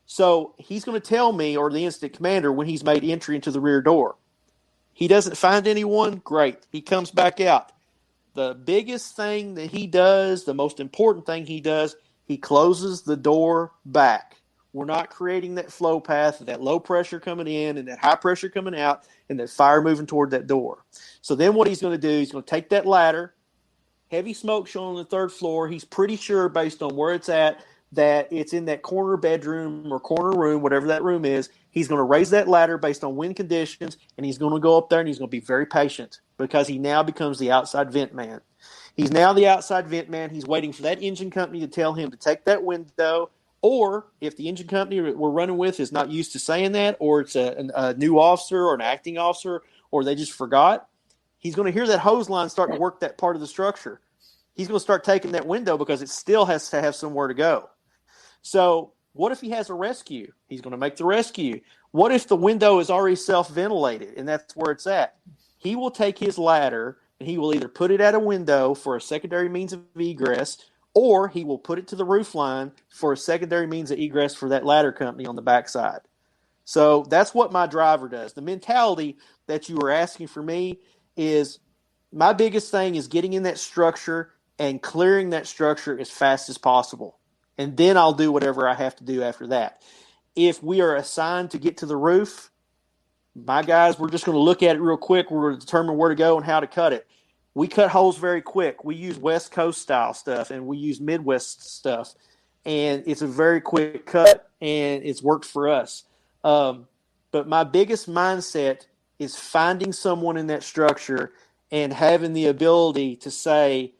So he's going to tell me, or the incident commander, when he's made entry into the rear door. He doesn't find anyone, great. He comes back out. The biggest thing that he does, the most important thing he does, he closes the door back. We're not creating that flow path, that low pressure coming in and that high pressure coming out and that fire moving toward that door. So then what he's going to do, he's going to take that ladder, heavy smoke showing on the 3rd floor. He's pretty sure based on where it's at that it's in that corner bedroom or corner room, whatever that room is. He's going to raise that ladder based on wind conditions, and he's going to go up there and he's going to be very patient because he now becomes the outside vent man. He's now the outside vent man. He's waiting for that engine company to tell him to take that window. Or if the engine company we're running with is not used to saying that, or it's a new officer or an acting officer, or they just forgot, he's going to hear that hose line starting to work that part of the structure. He's going to start taking that window because it still has to have somewhere to go. So what if he has a rescue? He's going to make the rescue. What if the window is already self-ventilated and that's where it's at? He will take his ladder and he will either put it at a window for a secondary means of egress, or he will put it to the roof line for a secondary means of egress for that ladder company on the backside. So that's what my driver does. The mentality that you were asking for me is my biggest thing is getting in that structure and clearing that structure as fast as possible. And then I'll do whatever I have to do after that. If we are assigned to get to the roof, my guys, we're just going to look at it real quick. We're going to determine where to go and how to cut it. We cut holes very quick. We use West Coast style stuff and we use Midwest stuff. And it's a very quick cut and it's worked for us. But my biggest mindset is finding someone in that structure and having the ability to say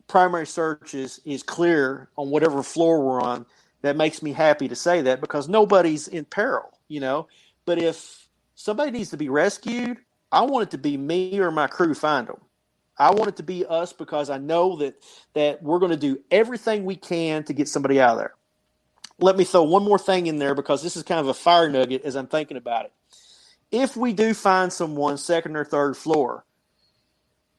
primary search is clear on whatever floor we're on. That makes me happy to say that because nobody's in peril, you know. But if somebody needs to be rescued, I want it to be me or my crew find them. I want it to be us because I know that we're going to do everything we can to get somebody out of there. Let me throw one more thing in there because this is kind of a fire nugget as I'm thinking about it. If we do find someone second or third floor,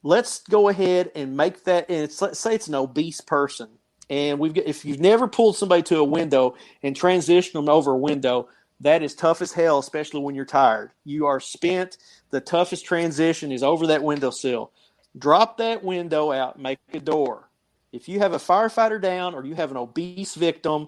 let's go ahead and make that. And let's say it's an obese person, and if you've never pulled somebody to a window and transitioned them over a window, that is tough as hell, especially when you're tired. You are spent. The toughest transition is over that windowsill. Drop that window out and make a door. If you have a firefighter down or you have an obese victim,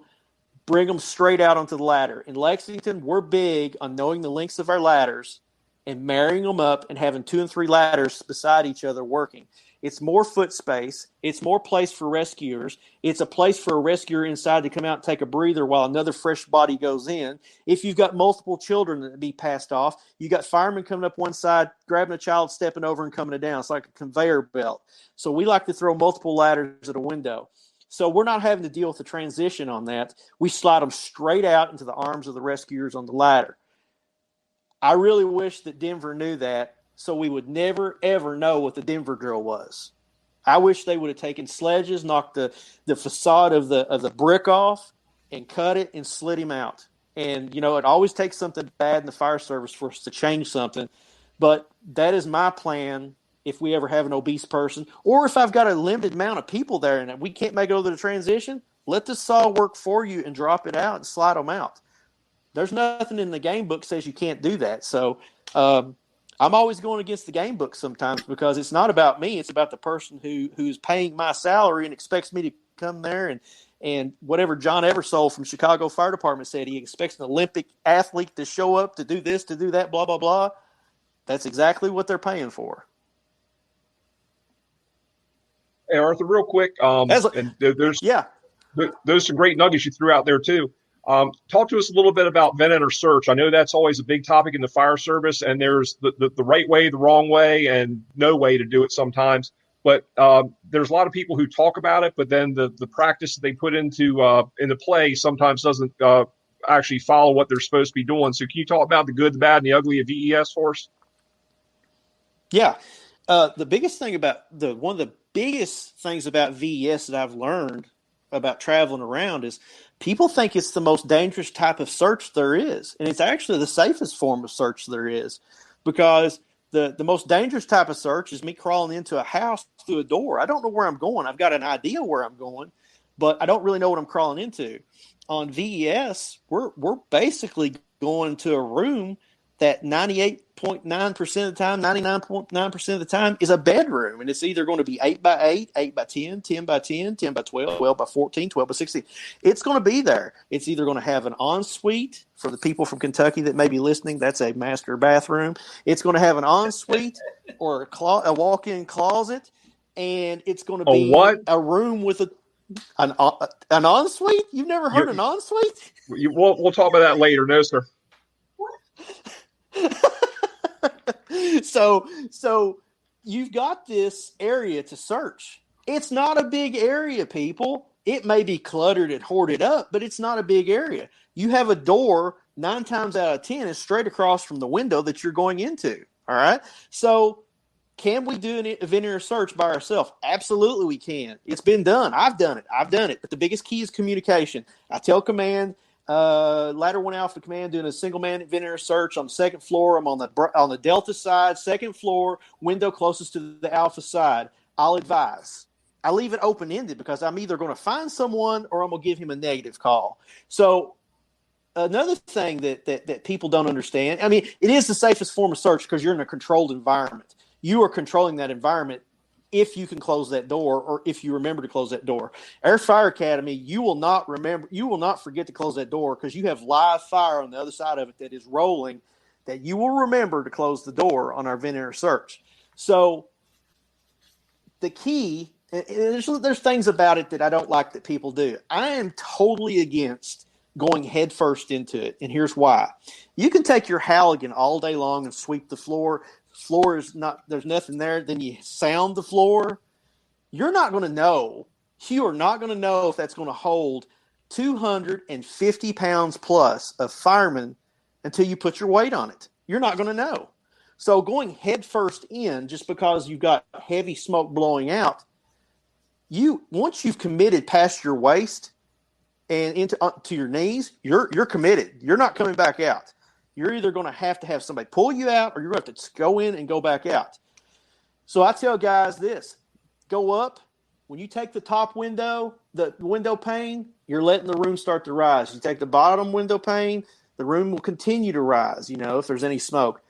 bring them straight out onto the ladder. In Lexington, we're big on knowing the lengths of our ladders and marrying them up and having 2 and 3 ladders beside each other working. It's more foot space. It's more place for rescuers. It's a place for a rescuer inside to come out and take a breather while another fresh body goes in. If you've got multiple children that be passed off, you got firemen coming up one side, grabbing a child, stepping over and coming down. It's like a conveyor belt. So we like to throw multiple ladders at a window. So we're not having to deal with the transition on that. We slide them straight out into the arms of the rescuers on the ladder. I really wish that Denver knew that, so we would never, ever know what the Denver drill was. I wish they would have taken sledges, knocked the facade of the brick off, and cut it and slid him out. And, you know, it always takes something bad in the fire service for us to change something. But that is my plan if we ever have an obese person. Or if I've got a limited amount of people there and we can't make it over the transition, let the saw work for you and drop it out and slide them out. There's nothing in the game book says you can't do that. So I'm always going against the game book sometimes because it's not about me. It's about the person who's paying my salary and expects me to come there and whatever John Eversole from Chicago Fire Department said, he expects an Olympic athlete to show up to do this, to do that, blah, blah, blah. That's exactly what they're paying for. Hey, Arthur, real quick, and there's some great nuggets you threw out there too. Talk to us a little bit about vent or search. I know that's always a big topic in the fire service, and there's the right way, the wrong way, and no way to do it sometimes. But there's a lot of people who talk about it, but then the practice that they put into play sometimes doesn't actually follow what they're supposed to be doing. So can you talk about the good, the bad, and the ugly of VES for us? Yeah. The biggest thing one of the biggest things about VES that I've learned about traveling around is people think it's the most dangerous type of search there is. And it's actually the safest form of search there is, because the most dangerous type of search is me crawling into a house through a door. I don't know where I'm going. I've got an idea where I'm going, but I don't really know what I'm crawling into. On VES, we're basically going to a room that 98.9% of the time, 99.9% of the time is a bedroom. And it's either going to be 8 by 8, 8 by 10, 10 by 10, 10 by 12, 12 by 14, 12 by 16. It's going to be there. It's either going to have an ensuite for the people from Kentucky that may be listening. That's a master bathroom. It's going to have an ensuite or a walk-in closet. And it's going to be a room with an ensuite? You've never heard an ensuite? We'll talk about that later. No, sir. So you've got this area to search. It's not a big area, people. It may be cluttered and hoarded up, but it's not a big area. You have a door 9 times out of 10 is straight across from the window that you're going into. All right. So can we do a veneer search by ourselves? Absolutely we can. It's been done. I've done it. But the biggest key is communication. I tell command, Ladder 1 Alpha Command doing a single man veneer search on the second floor. I'm on the Delta side, second floor, window closest to the Alpha side. I'll advise. I leave it open-ended because I'm either going to find someone or I'm going to give him a negative call. So another thing that people don't understand, I mean, it is the safest form of search because you're in a controlled environment. You are controlling that environment if you can close that door or if you remember to close that door. Air Fire Academy, you will not forget to close that door because you have live fire on the other side of it that is rolling that you will remember to close the door on our Vent search. So the key, and there's things about it that I don't like that people do. I am totally against going headfirst into it, and here's why. You can take your Halligan all day long and sweep the floor. Floor is not, there's nothing there. Then you sound the floor. You're not going to know. You are not going to know if that's going to hold 250 pounds plus of firemen until you put your weight on it. You're not going to know. So going headfirst in just because you've got heavy smoke blowing out, once you've committed past your waist and into to your knees, you're committed. You're not coming back out. You're either going to have somebody pull you out or you're going to have to go in and go back out. So I tell guys this, go up. When you take the top window, the window pane, you're letting the room start to rise. You take the bottom window pane, the room will continue to rise, if there's any smoke.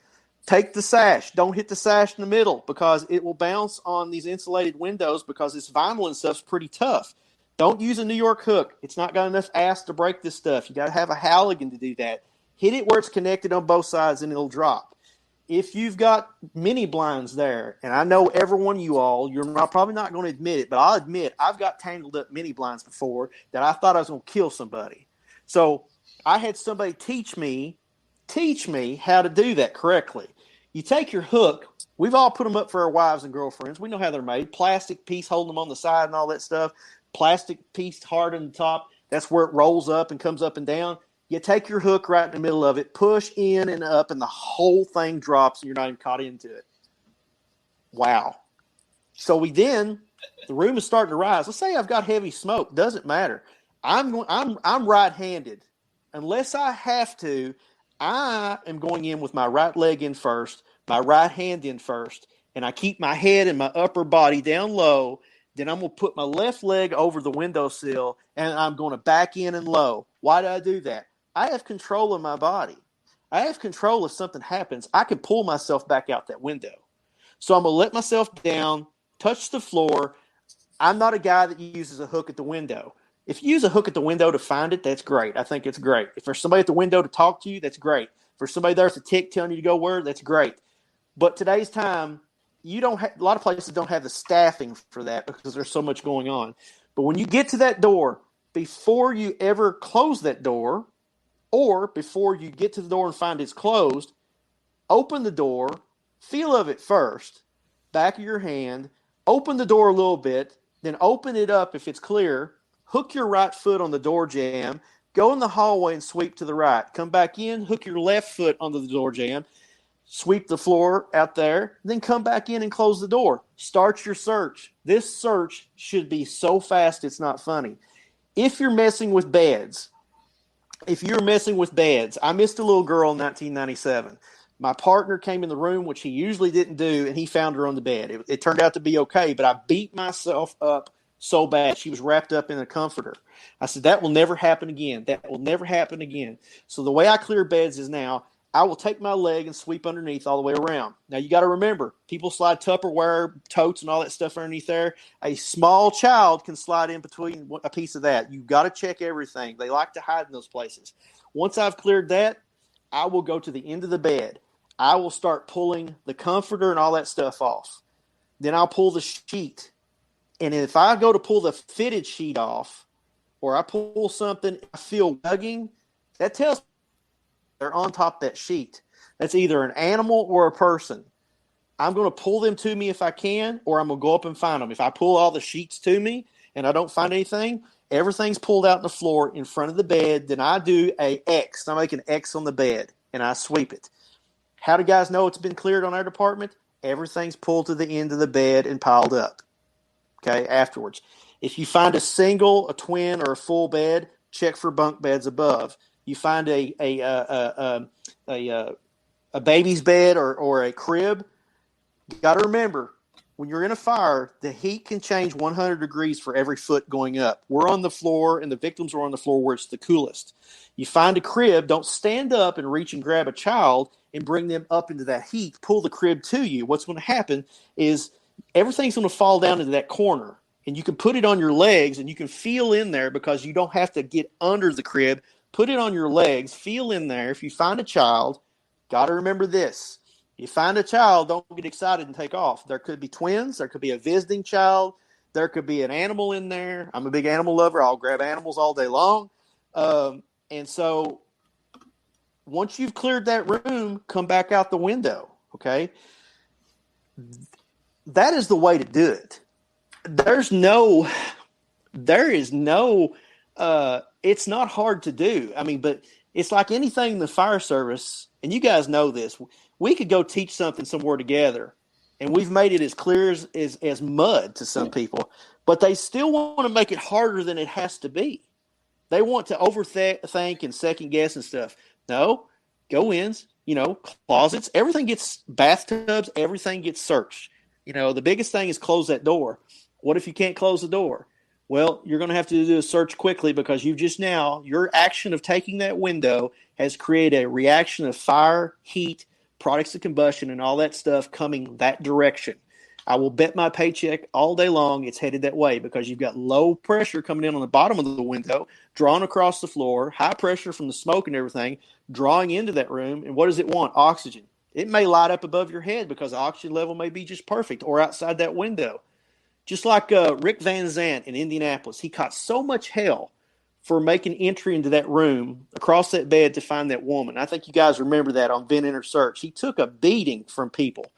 Take the sash. Don't hit the sash in the middle because it will bounce on these insulated windows because this vinyl and stuff's pretty tough. Don't use a New York hook. It's not got enough ass to break this stuff. You got to have a Halligan to do that. Hit it where it's connected on both sides and it'll drop. If you've got mini blinds there, and I know every one of you all, you're probably not going to admit it, but I'll admit I've got tangled up mini blinds before that I thought I was going to kill somebody. So I had somebody teach me how to do that correctly. You take your hook. We've all put them up for our wives and girlfriends. We know how they're made. Plastic piece holding them on the side and all that stuff. Plastic piece hard on the top. That's where it rolls up and comes up and down. You take your hook right in the middle of it, push in and up, and the whole thing drops, and you're not even caught into it. Wow. So the room is starting to rise. Let's say I've got heavy smoke. Doesn't matter. I'm right-handed. Unless I have to, I am going in with my right leg in first, my right hand in first, and I keep my head and my upper body down low. Then I'm going to put my left leg over the windowsill, and I'm going to back in and low. Why do I do that? I have control of my body. I have control if something happens. I can pull myself back out that window. So I'm going to let myself down, touch the floor. I'm not a guy that uses a hook at the window. If you use a hook at the window to find it, that's great. I think it's great. If there's somebody at the window to talk to you, that's great. If there's somebody there's a tick telling you to go where, that's great. But today's time, a lot of places don't have the staffing for that because there's so much going on. But when you get to that door, before you ever close that door, or before you get to the door and find it's closed, open the door, feel of it first, back of your hand, open the door a little bit, then open it up if it's clear, hook your right foot on the door jamb, go in the hallway and sweep to the right. Come back in, hook your left foot onto the door jamb, sweep the floor out there, then come back in and close the door. Start your search. This search should be so fast it's not funny. If you're messing with beds, I missed a little girl in 1997. My partner came in the room, which he usually didn't do, and he found her on the bed. It turned out to be okay, but I beat myself up so bad. She was wrapped up in a comforter. I said, that will never happen again. That will never happen again. So the way I clear beds is now, I will take my leg and sweep underneath all the way around. Now, you got to remember, people slide Tupperware, totes, and all that stuff underneath there. A small child can slide in between a piece of that. You've got to check everything. They like to hide in those places. Once I've cleared that, I will go to the end of the bed. I will start pulling the comforter and all that stuff off. Then I'll pull the sheet. And if I go to pull the fitted sheet off, or I pull something, I feel tugging, that tells me they're on top of that sheet. That's either an animal or a person. I'm going to pull them to me if I can, or I'm going to go up and find them. If I pull all the sheets to me and I don't find anything, everything's pulled out on the floor in front of the bed. Then I do a X. I make an X on the bed, and I sweep it. How do guys know it's been cleared on our department? Everything's pulled to the end of the bed and piled up. Okay, afterwards. If you find a single, a twin, or a full bed, check for bunk beds above. You find a baby's bed or a crib, you got to remember, when you're in a fire, the heat can change 100 degrees for every foot going up. We're on the floor, and the victims are on the floor where it's the coolest. You find a crib, don't stand up and reach and grab a child and bring them up into that heat. Pull the crib to you. What's going to happen is everything's going to fall down into that corner, and you can put it on your legs, and you can feel in there because you don't have to get under the crib. Put it on your legs, feel in there. If you find a child, got to remember this. You find a child, don't get excited and take off. There could be twins. There could be a visiting child. There could be an animal in there. I'm a big animal lover. I'll grab animals all day long. And so once you've cleared that room, come back out the window, okay? That is the way to do it. There is no, it's not hard to do. I mean, but it's like anything in the fire service, and you guys know this. We could go teach something somewhere together, and we've made it as clear as mud to some people, but they still want to make it harder than it has to be. They want to overthink and second guess and stuff. No, go-ins, closets, everything gets, bathtubs, everything gets searched. The biggest thing is close that door. What if you can't close the door? Well, you're going to have to do a search quickly because your action of taking that window has created a reaction of fire, heat, products of combustion, and all that stuff coming that direction. I will bet my paycheck all day long it's headed that way because you've got low pressure coming in on the bottom of the window, drawn across the floor, high pressure from the smoke and everything, drawing into that room. And what does it want? Oxygen. It may light up above your head because the oxygen level may be just perfect, or outside that window. Just like Rick Van Zandt in Indianapolis, he caught so much hell for making entry into that room across that bed to find that woman. I think you guys remember that on Ben Inner Search. He took a beating from people.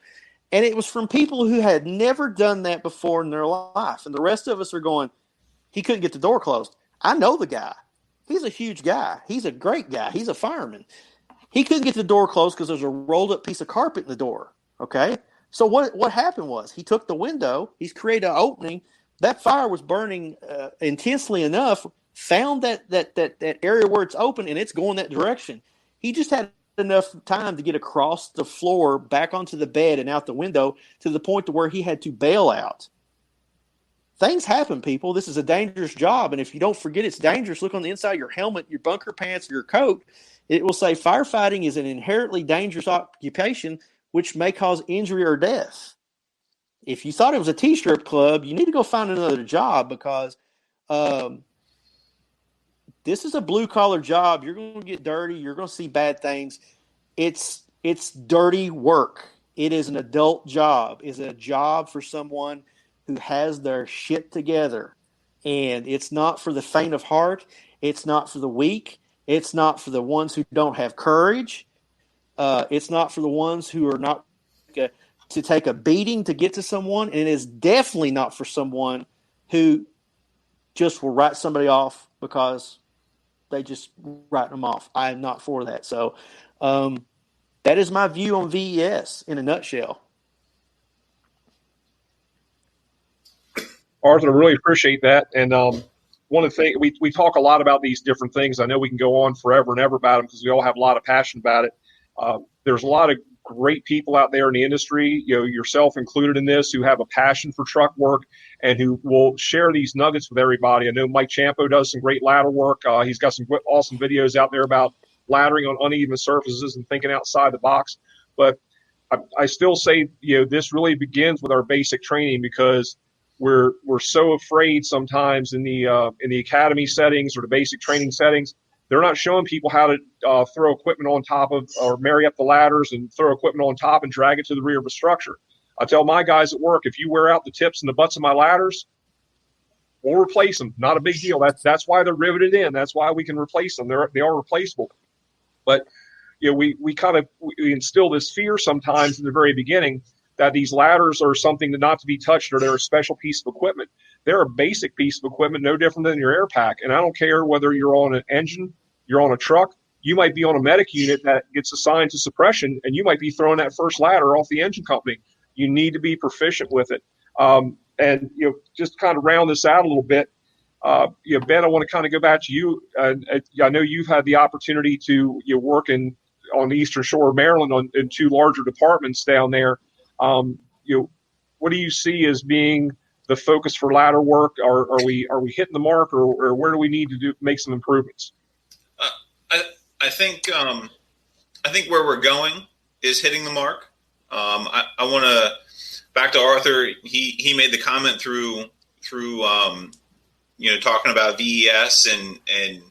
And it was from people who had never done that before in their life. And the rest of us are going, he couldn't get the door closed. I know the guy. He's a huge guy. He's a great guy. He's a fireman. He couldn't get the door closed because there's a rolled up piece of carpet in the door. Okay? So what happened was he took the window. He's created an opening. That fire was burning intensely enough, found that area where it's open, and it's going that direction. He just had enough time to get across the floor, back onto the bed and out the window to the point to where he had to bail out. Things happen, people. This is a dangerous job. And if you don't forget it's dangerous, look on the inside of your helmet, your bunker pants, or your coat. It will say firefighting is an inherently dangerous occupation which may cause injury or death. If you thought it was a T-strip club, you need to go find another job because this is a blue-collar job. You're going to get dirty. You're going to see bad things. It's dirty work. It is an adult job. It's a job for someone who has their shit together. And it's not for the faint of heart. It's not for the weak. It's not for the ones who don't have courage. It's not for the ones who are not to take a beating to get to someone. And it is definitely not for someone who just will write somebody off because they just write them off. I am not for that. So that is my view on VES in a nutshell. Arthur, I really appreciate that. And one of the things, we talk a lot about these different things. I know we can go on forever and ever about them because we all have a lot of passion about it. There's a lot of great people out there in the industry, yourself included in this, who have a passion for truck work and who will share these nuggets with everybody. I know Mike Champo does some great ladder work. He's got some awesome videos out there about laddering on uneven surfaces and thinking outside the box. But I still say, this really begins with our basic training because we're so afraid sometimes in the academy settings or the basic training settings. They're not showing people how to throw equipment on top of or marry up the ladders and throw equipment on top and drag it to the rear of a structure. I tell my guys at work, if you wear out the tips and the butts of my ladders, we'll replace them. Not a big deal. That's why they're riveted in. That's why we can replace them. They are replaceable. But we instill this fear sometimes in the very beginning that these ladders are something not to be touched or they're a special piece of equipment. They're a basic piece of equipment, no different than your air pack. And I don't care whether you're on an engine, you're on a truck, you might be on a medic unit that gets assigned to suppression, and you might be throwing that first ladder off the engine company. You need to be proficient with it. And just kind of round this out a little bit, Ben, I want to kind of go back to you. I know you've had the opportunity to work on the Eastern Shore of Maryland in two larger departments down there. what do you see as being the focus for ladder work? Are we hitting the mark, or where do we need to make some improvements? I think where we're going is hitting the mark. I want to back to Arthur. He made the comment through talking about VES and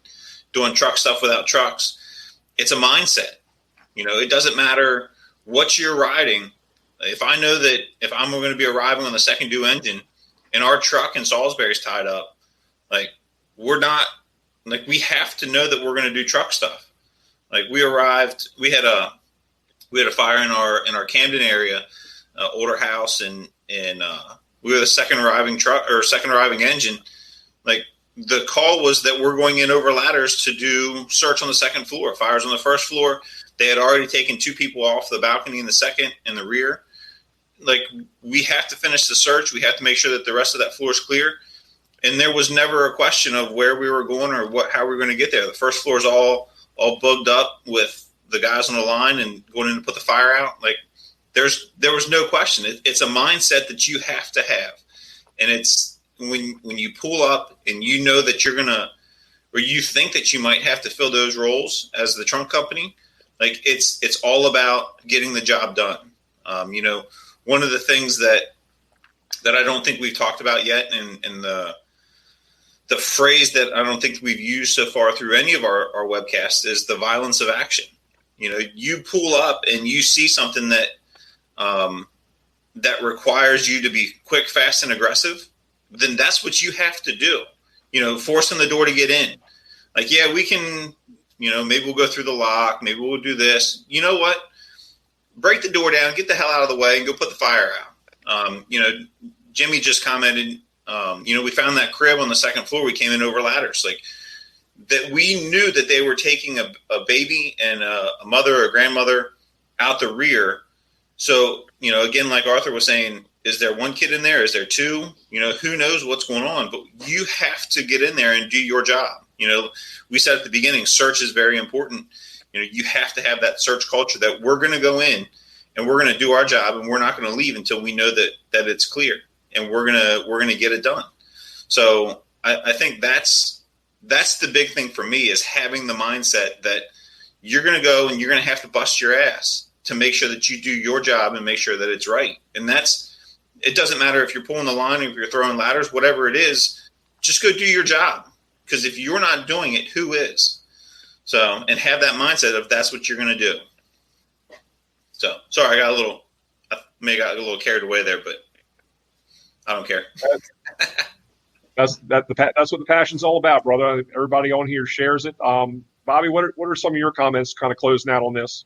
doing truck stuff without trucks. It's a mindset. It doesn't matter what you're riding. If I know that if I'm going to be arriving on the second due engine and our truck in Salisbury is tied up, we have to know that we're going to do truck stuff. We arrived, we had a fire in our Camden area, older house, and we were the second arriving engine. The call was that we're going in over ladders to do search on the second floor. Fires on the first floor. They had already taken 2 people off the balcony in the second and the rear. We have to finish the search. We have to make sure that the rest of that floor is clear. And there was never a question of where we were going or how we were going to get there. The first floor is all bugged up with the guys on the line and going in to put the fire out. There was no question. It's a mindset that you have to have. And it's when you pull up and you know that you're going to, or you think that you might have to fill those roles as the trunk company, it's all about getting the job done. One of the things that I don't think we've talked about yet, and the phrase that I don't think we've used so far through any of our webcasts, is the violence of action. You pull up and you see something that requires you to be quick, fast, and aggressive, then that's what you have to do. Forcing the door to get in. We can, maybe we'll go through the lock. Maybe we'll do this. You know what? Break the door down, get the hell out of the way, and go put the fire out. Jimmy just commented, we found that crib on the second floor. We came in over ladders. That we knew that they were taking a baby and a mother or a grandmother out the rear. So, again, like Arthur was saying, is there 1 kid in there? Is there 2? Who knows what's going on? But you have to get in there and do your job. We said at the beginning, search is very important. You have to have that search culture that we're going to go in and we're going to do our job, and we're not going to leave until we know that it's clear, and we're going to get it done. So I think that's the big thing for me, is having the mindset that you're going to go and you're going to have to bust your ass to make sure that you do your job and make sure that it's right. And it doesn't matter if you're pulling the line, if you're throwing ladders, whatever it is, just go do your job. Because if you're not doing it, who is? So, and have that mindset of that's what you're going to do. So, sorry, I may have got a little carried away there, but I don't care. That's what the passion's all about, brother. Everybody on here shares it. Bobby, what are some of your comments kind of closing out on this?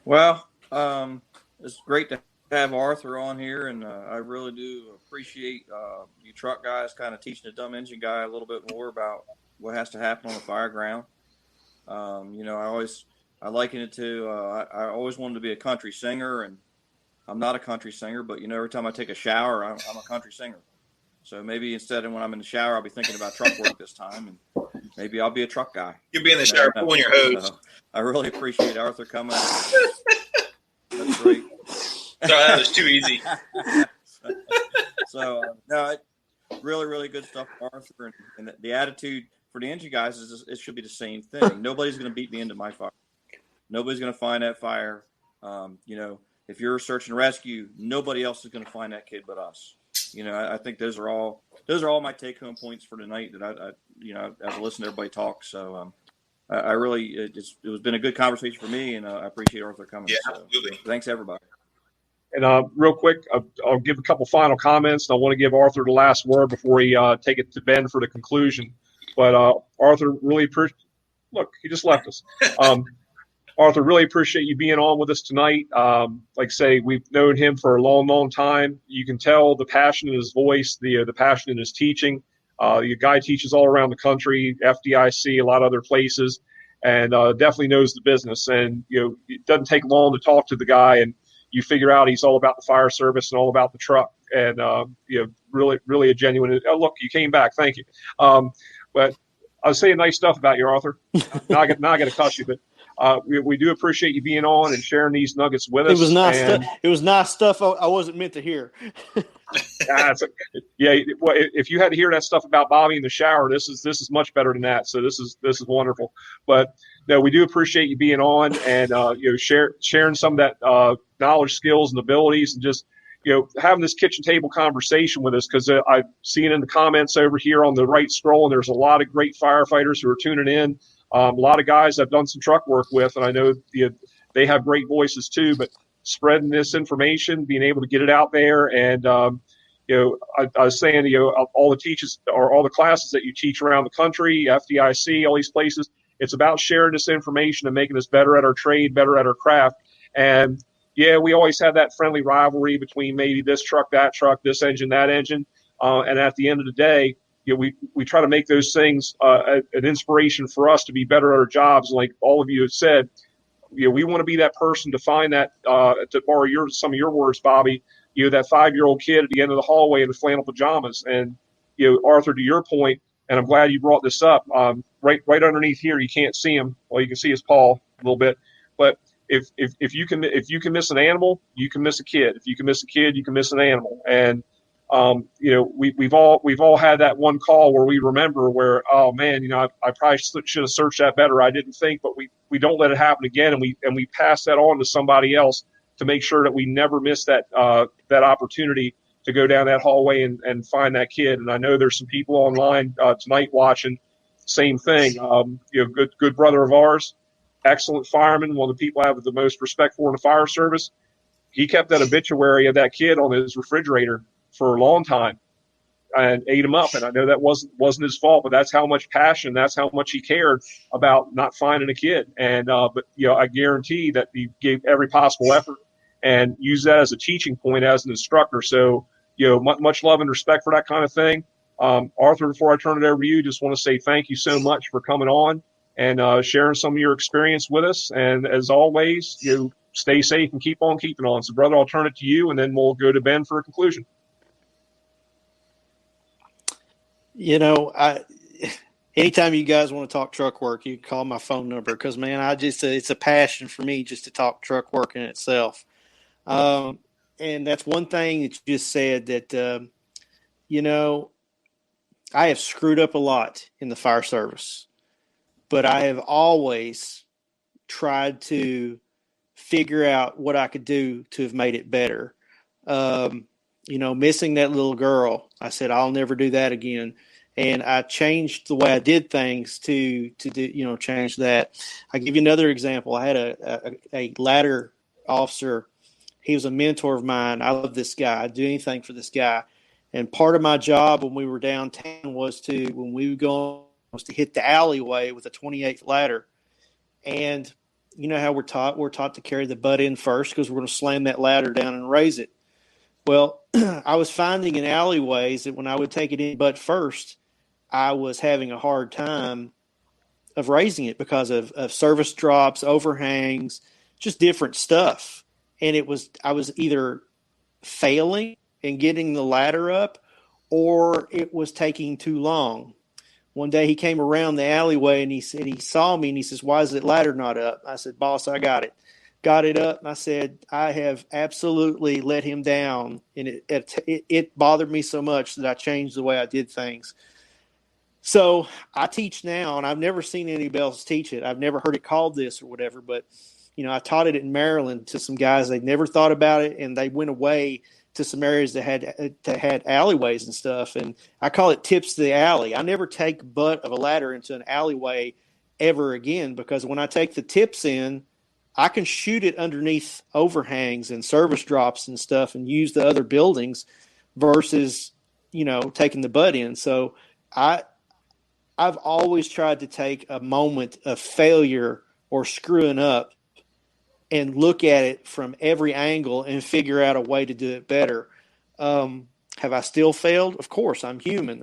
Well, it's great to have Arthur on here, and I really do appreciate you truck guys kind of teaching the dumb engine guy a little bit more about what has to happen on the fire ground. I liken it to I always wanted to be a country singer, and I'm not a country singer, but every time I take a shower, I'm a country singer. So maybe instead of when I'm in the shower, I'll be thinking about truck work this time, and maybe I'll be a truck guy. You'll be in the shower pulling your hose. So I really appreciate Arthur coming. That's great. Sorry, that was too easy. No, really, really good stuff, Arthur. And the attitude for the engine guys is it should be the same thing. Nobody's going to beat me into my fire. Nobody's going to find that fire. If you're search and rescue, nobody else is going to find that kid but us. I think those are all my take home points for tonight that as I listen to everybody talk. So I really it's been a good conversation for me, and I appreciate Arthur coming. Yeah, so, absolutely. Thanks everybody. And real quick, I'll give a couple final comments. And I want to give Arthur the last word before he take it to Ben for the conclusion. But Arthur, really appreciate. Look, he just left us. Arthur, really appreciate you being on with us tonight. Like I say, we've known him for a long, long time. You can tell the passion in his voice, the passion in his teaching. The guy teaches all around the country, FDIC, a lot of other places, and definitely knows the business. And it doesn't take long to talk to the guy, and you figure out he's all about the fire service and all about the truck. And really, really a genuine. Oh, look, you came back. Thank you. But I was saying nice stuff about you, Arthur. Now I got to cuss you, but. we do appreciate you being on and sharing these nuggets with us. It was nice stuff. It was nice stuff I wasn't meant to hear. Well, if you had to hear that stuff about Bobby in the shower, this is much better than that. So this is wonderful. But no, we do appreciate you being on and sharing some of that knowledge, skills, and abilities, and just having this kitchen table conversation with us, because I've seen in the comments over here on the right scroll, and there's a lot of great firefighters who are tuning in. A lot of guys I've done some truck work with, and I know they have great voices too. But spreading this information, being able to get it out there, and I was saying, all the teachers or all the classes that you teach around the country, FDIC, all these places, it's about sharing this information and making us better at our trade, better at our craft. And we always have that friendly rivalry between maybe this truck, that truck, this engine, that engine, and at the end of the day, we try to make those things an inspiration for us to be better at our jobs. Like all of you have said, we want to be that person to find that, to borrow some of your words, Bobby, that 5-year-old kid at the end of the hallway in the flannel pajamas. And, Arthur, to your point, and I'm glad you brought this up, right underneath here, you can't see him. Well, you can see his paw a little bit. But if you can miss an animal, you can miss a kid. If you can miss a kid, you can miss an animal. And we've all had that one call where we remember where, oh man, I probably should have searched that better. I didn't think, but we don't let it happen again. And we pass that on to somebody else to make sure that we never miss that opportunity to go down that hallway and find that kid. And I know there's some people online tonight watching, same thing. Good brother of ours, excellent fireman, one of the people I have the most respect for in the fire service. He kept that obituary of that kid on his refrigerator for a long time and ate him up. And I know that wasn't his fault, but that's how much passion, that's how much he cared about not finding a kid. And, but I guarantee that he gave every possible effort and used that as a teaching point as an instructor. So, much love and respect for that kind of thing. Arthur, before I turn it over to you, just want to say thank you so much for coming on and sharing some of your experience with us. And as always, stay safe and keep on keeping on. So, brother, I'll turn it to you, and then we'll go to Ben for a conclusion. Anytime you guys want to talk truck work, you can call my phone number, because, man, it's a passion for me just to talk truck work in itself. And that's one thing that you just said that, I have screwed up a lot in the fire service, but I have always tried to figure out what I could do to have made it better. Missing that little girl, I said, I'll never do that again. And I changed the way I did things to do, change that. I'll give you another example. I had a ladder officer. He was a mentor of mine. I love this guy. I'd do anything for this guy. And part of my job when we were downtown was to hit the alleyway with a 28th ladder. And you know how we're taught to carry the butt in first, because we're going to slam that ladder down and raise it. Well, I was finding in alleyways that when I would take it in butt first, I was having a hard time of raising it because of service drops, overhangs, just different stuff. And I was either failing in getting the ladder up, or it was taking too long. One day he came around the alleyway and he saw me and he says, "Why is that ladder not up?" I said, "Boss, I got it." Got it up. And I said, I have absolutely let him down. And it bothered me so much that I changed the way I did things. So I teach now, and I've never seen anybody else teach it. I've never heard it called this or whatever, but I taught it in Maryland to some guys. They'd never thought about it, and they went away to some areas that had alleyways and stuff. And I call it tips to the alley. I never take butt of a ladder into an alleyway ever again, because when I take the tips in, I can shoot it underneath overhangs and service drops and stuff and use the other buildings versus, taking the butt in. So I've always tried to take a moment of failure or screwing up and look at it from every angle and figure out a way to do it better. Have I still failed? Of course, I'm human.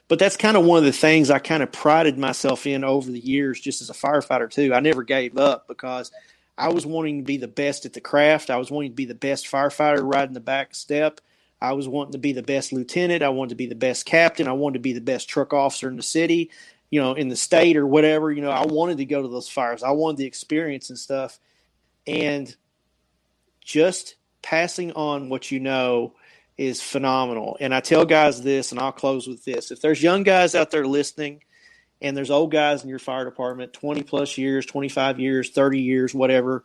But that's kind of one of the things I kind of prided myself in over the years, just as a firefighter too. I never gave up because I was wanting to be the best at the craft. I was wanting to be the best firefighter riding the back step. I was wanting to be the best lieutenant. I wanted to be the best captain. I wanted to be the best truck officer in the city. in the state or whatever. I wanted to go to those fires. I wanted the experience and stuff. And just passing on what is phenomenal. And I tell guys this, and I'll close with this. If there's young guys out there listening, and there's old guys in your fire department, 20 plus years, 25 years, 30 years, whatever,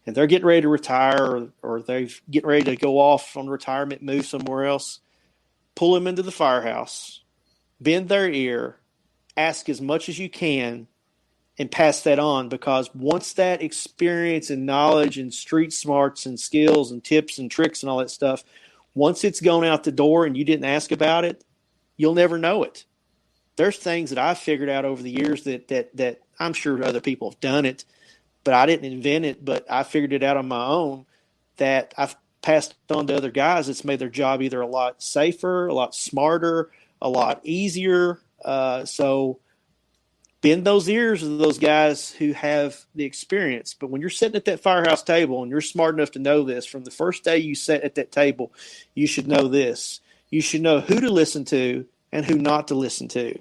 and they're getting ready to retire or they're getting ready to go off on retirement, move somewhere else, pull them into the firehouse, bend their ear, ask as much as you can, and pass that on, because once that experience and knowledge and street smarts and skills and tips and tricks and all that stuff, once it's gone out the door and you didn't ask about it, you'll never know it. There's things that I've figured out over the years that I'm sure other people have done it, but I didn't invent it, but I figured it out on my own, that I've passed on to other guys. It's made their job either a lot safer, a lot smarter, a lot easier. So bend those ears of those guys who have the experience. But when you're sitting at that firehouse table and you're smart enough to know this, from the first day you sat at that table, you should know this. You should know who to listen to and who not to listen to.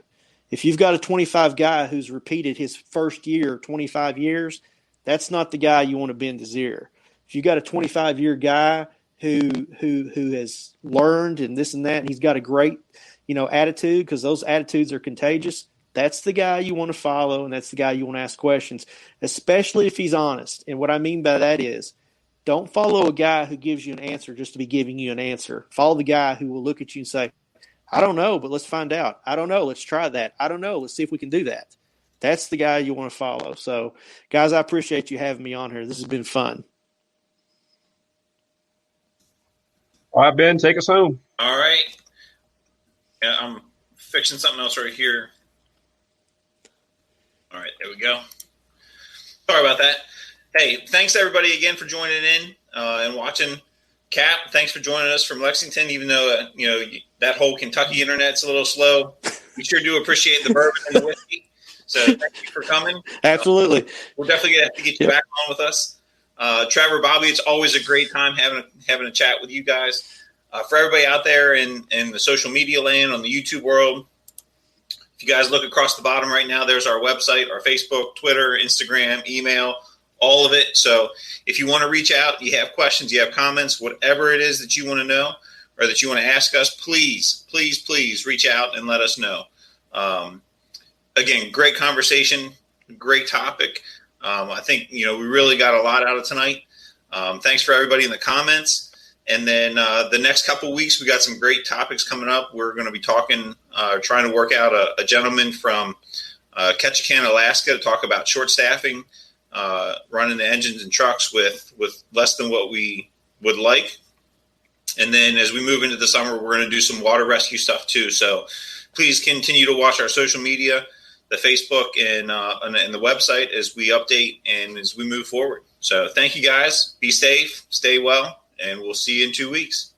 If you've got a 25 guy who's repeated his first year 25 years, that's not the guy you want to bend his ear. If you've got a 25-year guy who has learned and this and that, and he's got a great, attitude, because those attitudes are contagious, that's the guy you want to follow, and that's the guy you want to ask questions, especially if he's honest. And what I mean by that is, don't follow a guy who gives you an answer just to be giving you an answer. Follow the guy who will look at you and say, I don't know, but let's find out. I don't know. Let's try that. I don't know. Let's see if we can do that. That's the guy you want to follow. So, guys, I appreciate you having me on here. This has been fun. All right, Ben, take us home. All right. Yeah, I'm fixing something else right here. All right, there we go. Sorry about that. Hey, thanks everybody again for joining in and watching. Cap, thanks for joining us from Lexington, even though, that whole Kentucky internet's a little slow. We sure do appreciate the bourbon and the whiskey. So thank you for coming. Absolutely. We'll definitely have to get you back on with us. Trevor, Bobby, it's always a great time having a chat with you guys. For everybody out there in the social media land, on the YouTube world, if you guys look across the bottom right now, there's our website, our Facebook, Twitter, Instagram, email, all of it. So if you want to reach out, you have questions, you have comments, whatever it is that you want to know or that you want to ask us, please, please, please reach out and let us know. Again, great conversation, great topic. I think, we really got a lot out of tonight. Thanks for everybody in the comments. And then the next couple of weeks, we got some great topics coming up. We're going to be talking, trying to work out a gentleman from Ketchikan, Alaska, to talk about short staffing, running the engines and trucks with less than what we would like. And then as we move into the summer, we're going to do some water rescue stuff too. So please continue to watch our social media, the Facebook and the website, as we update and as we move forward. So thank you guys. Be safe, stay well, and we'll see you in 2 weeks.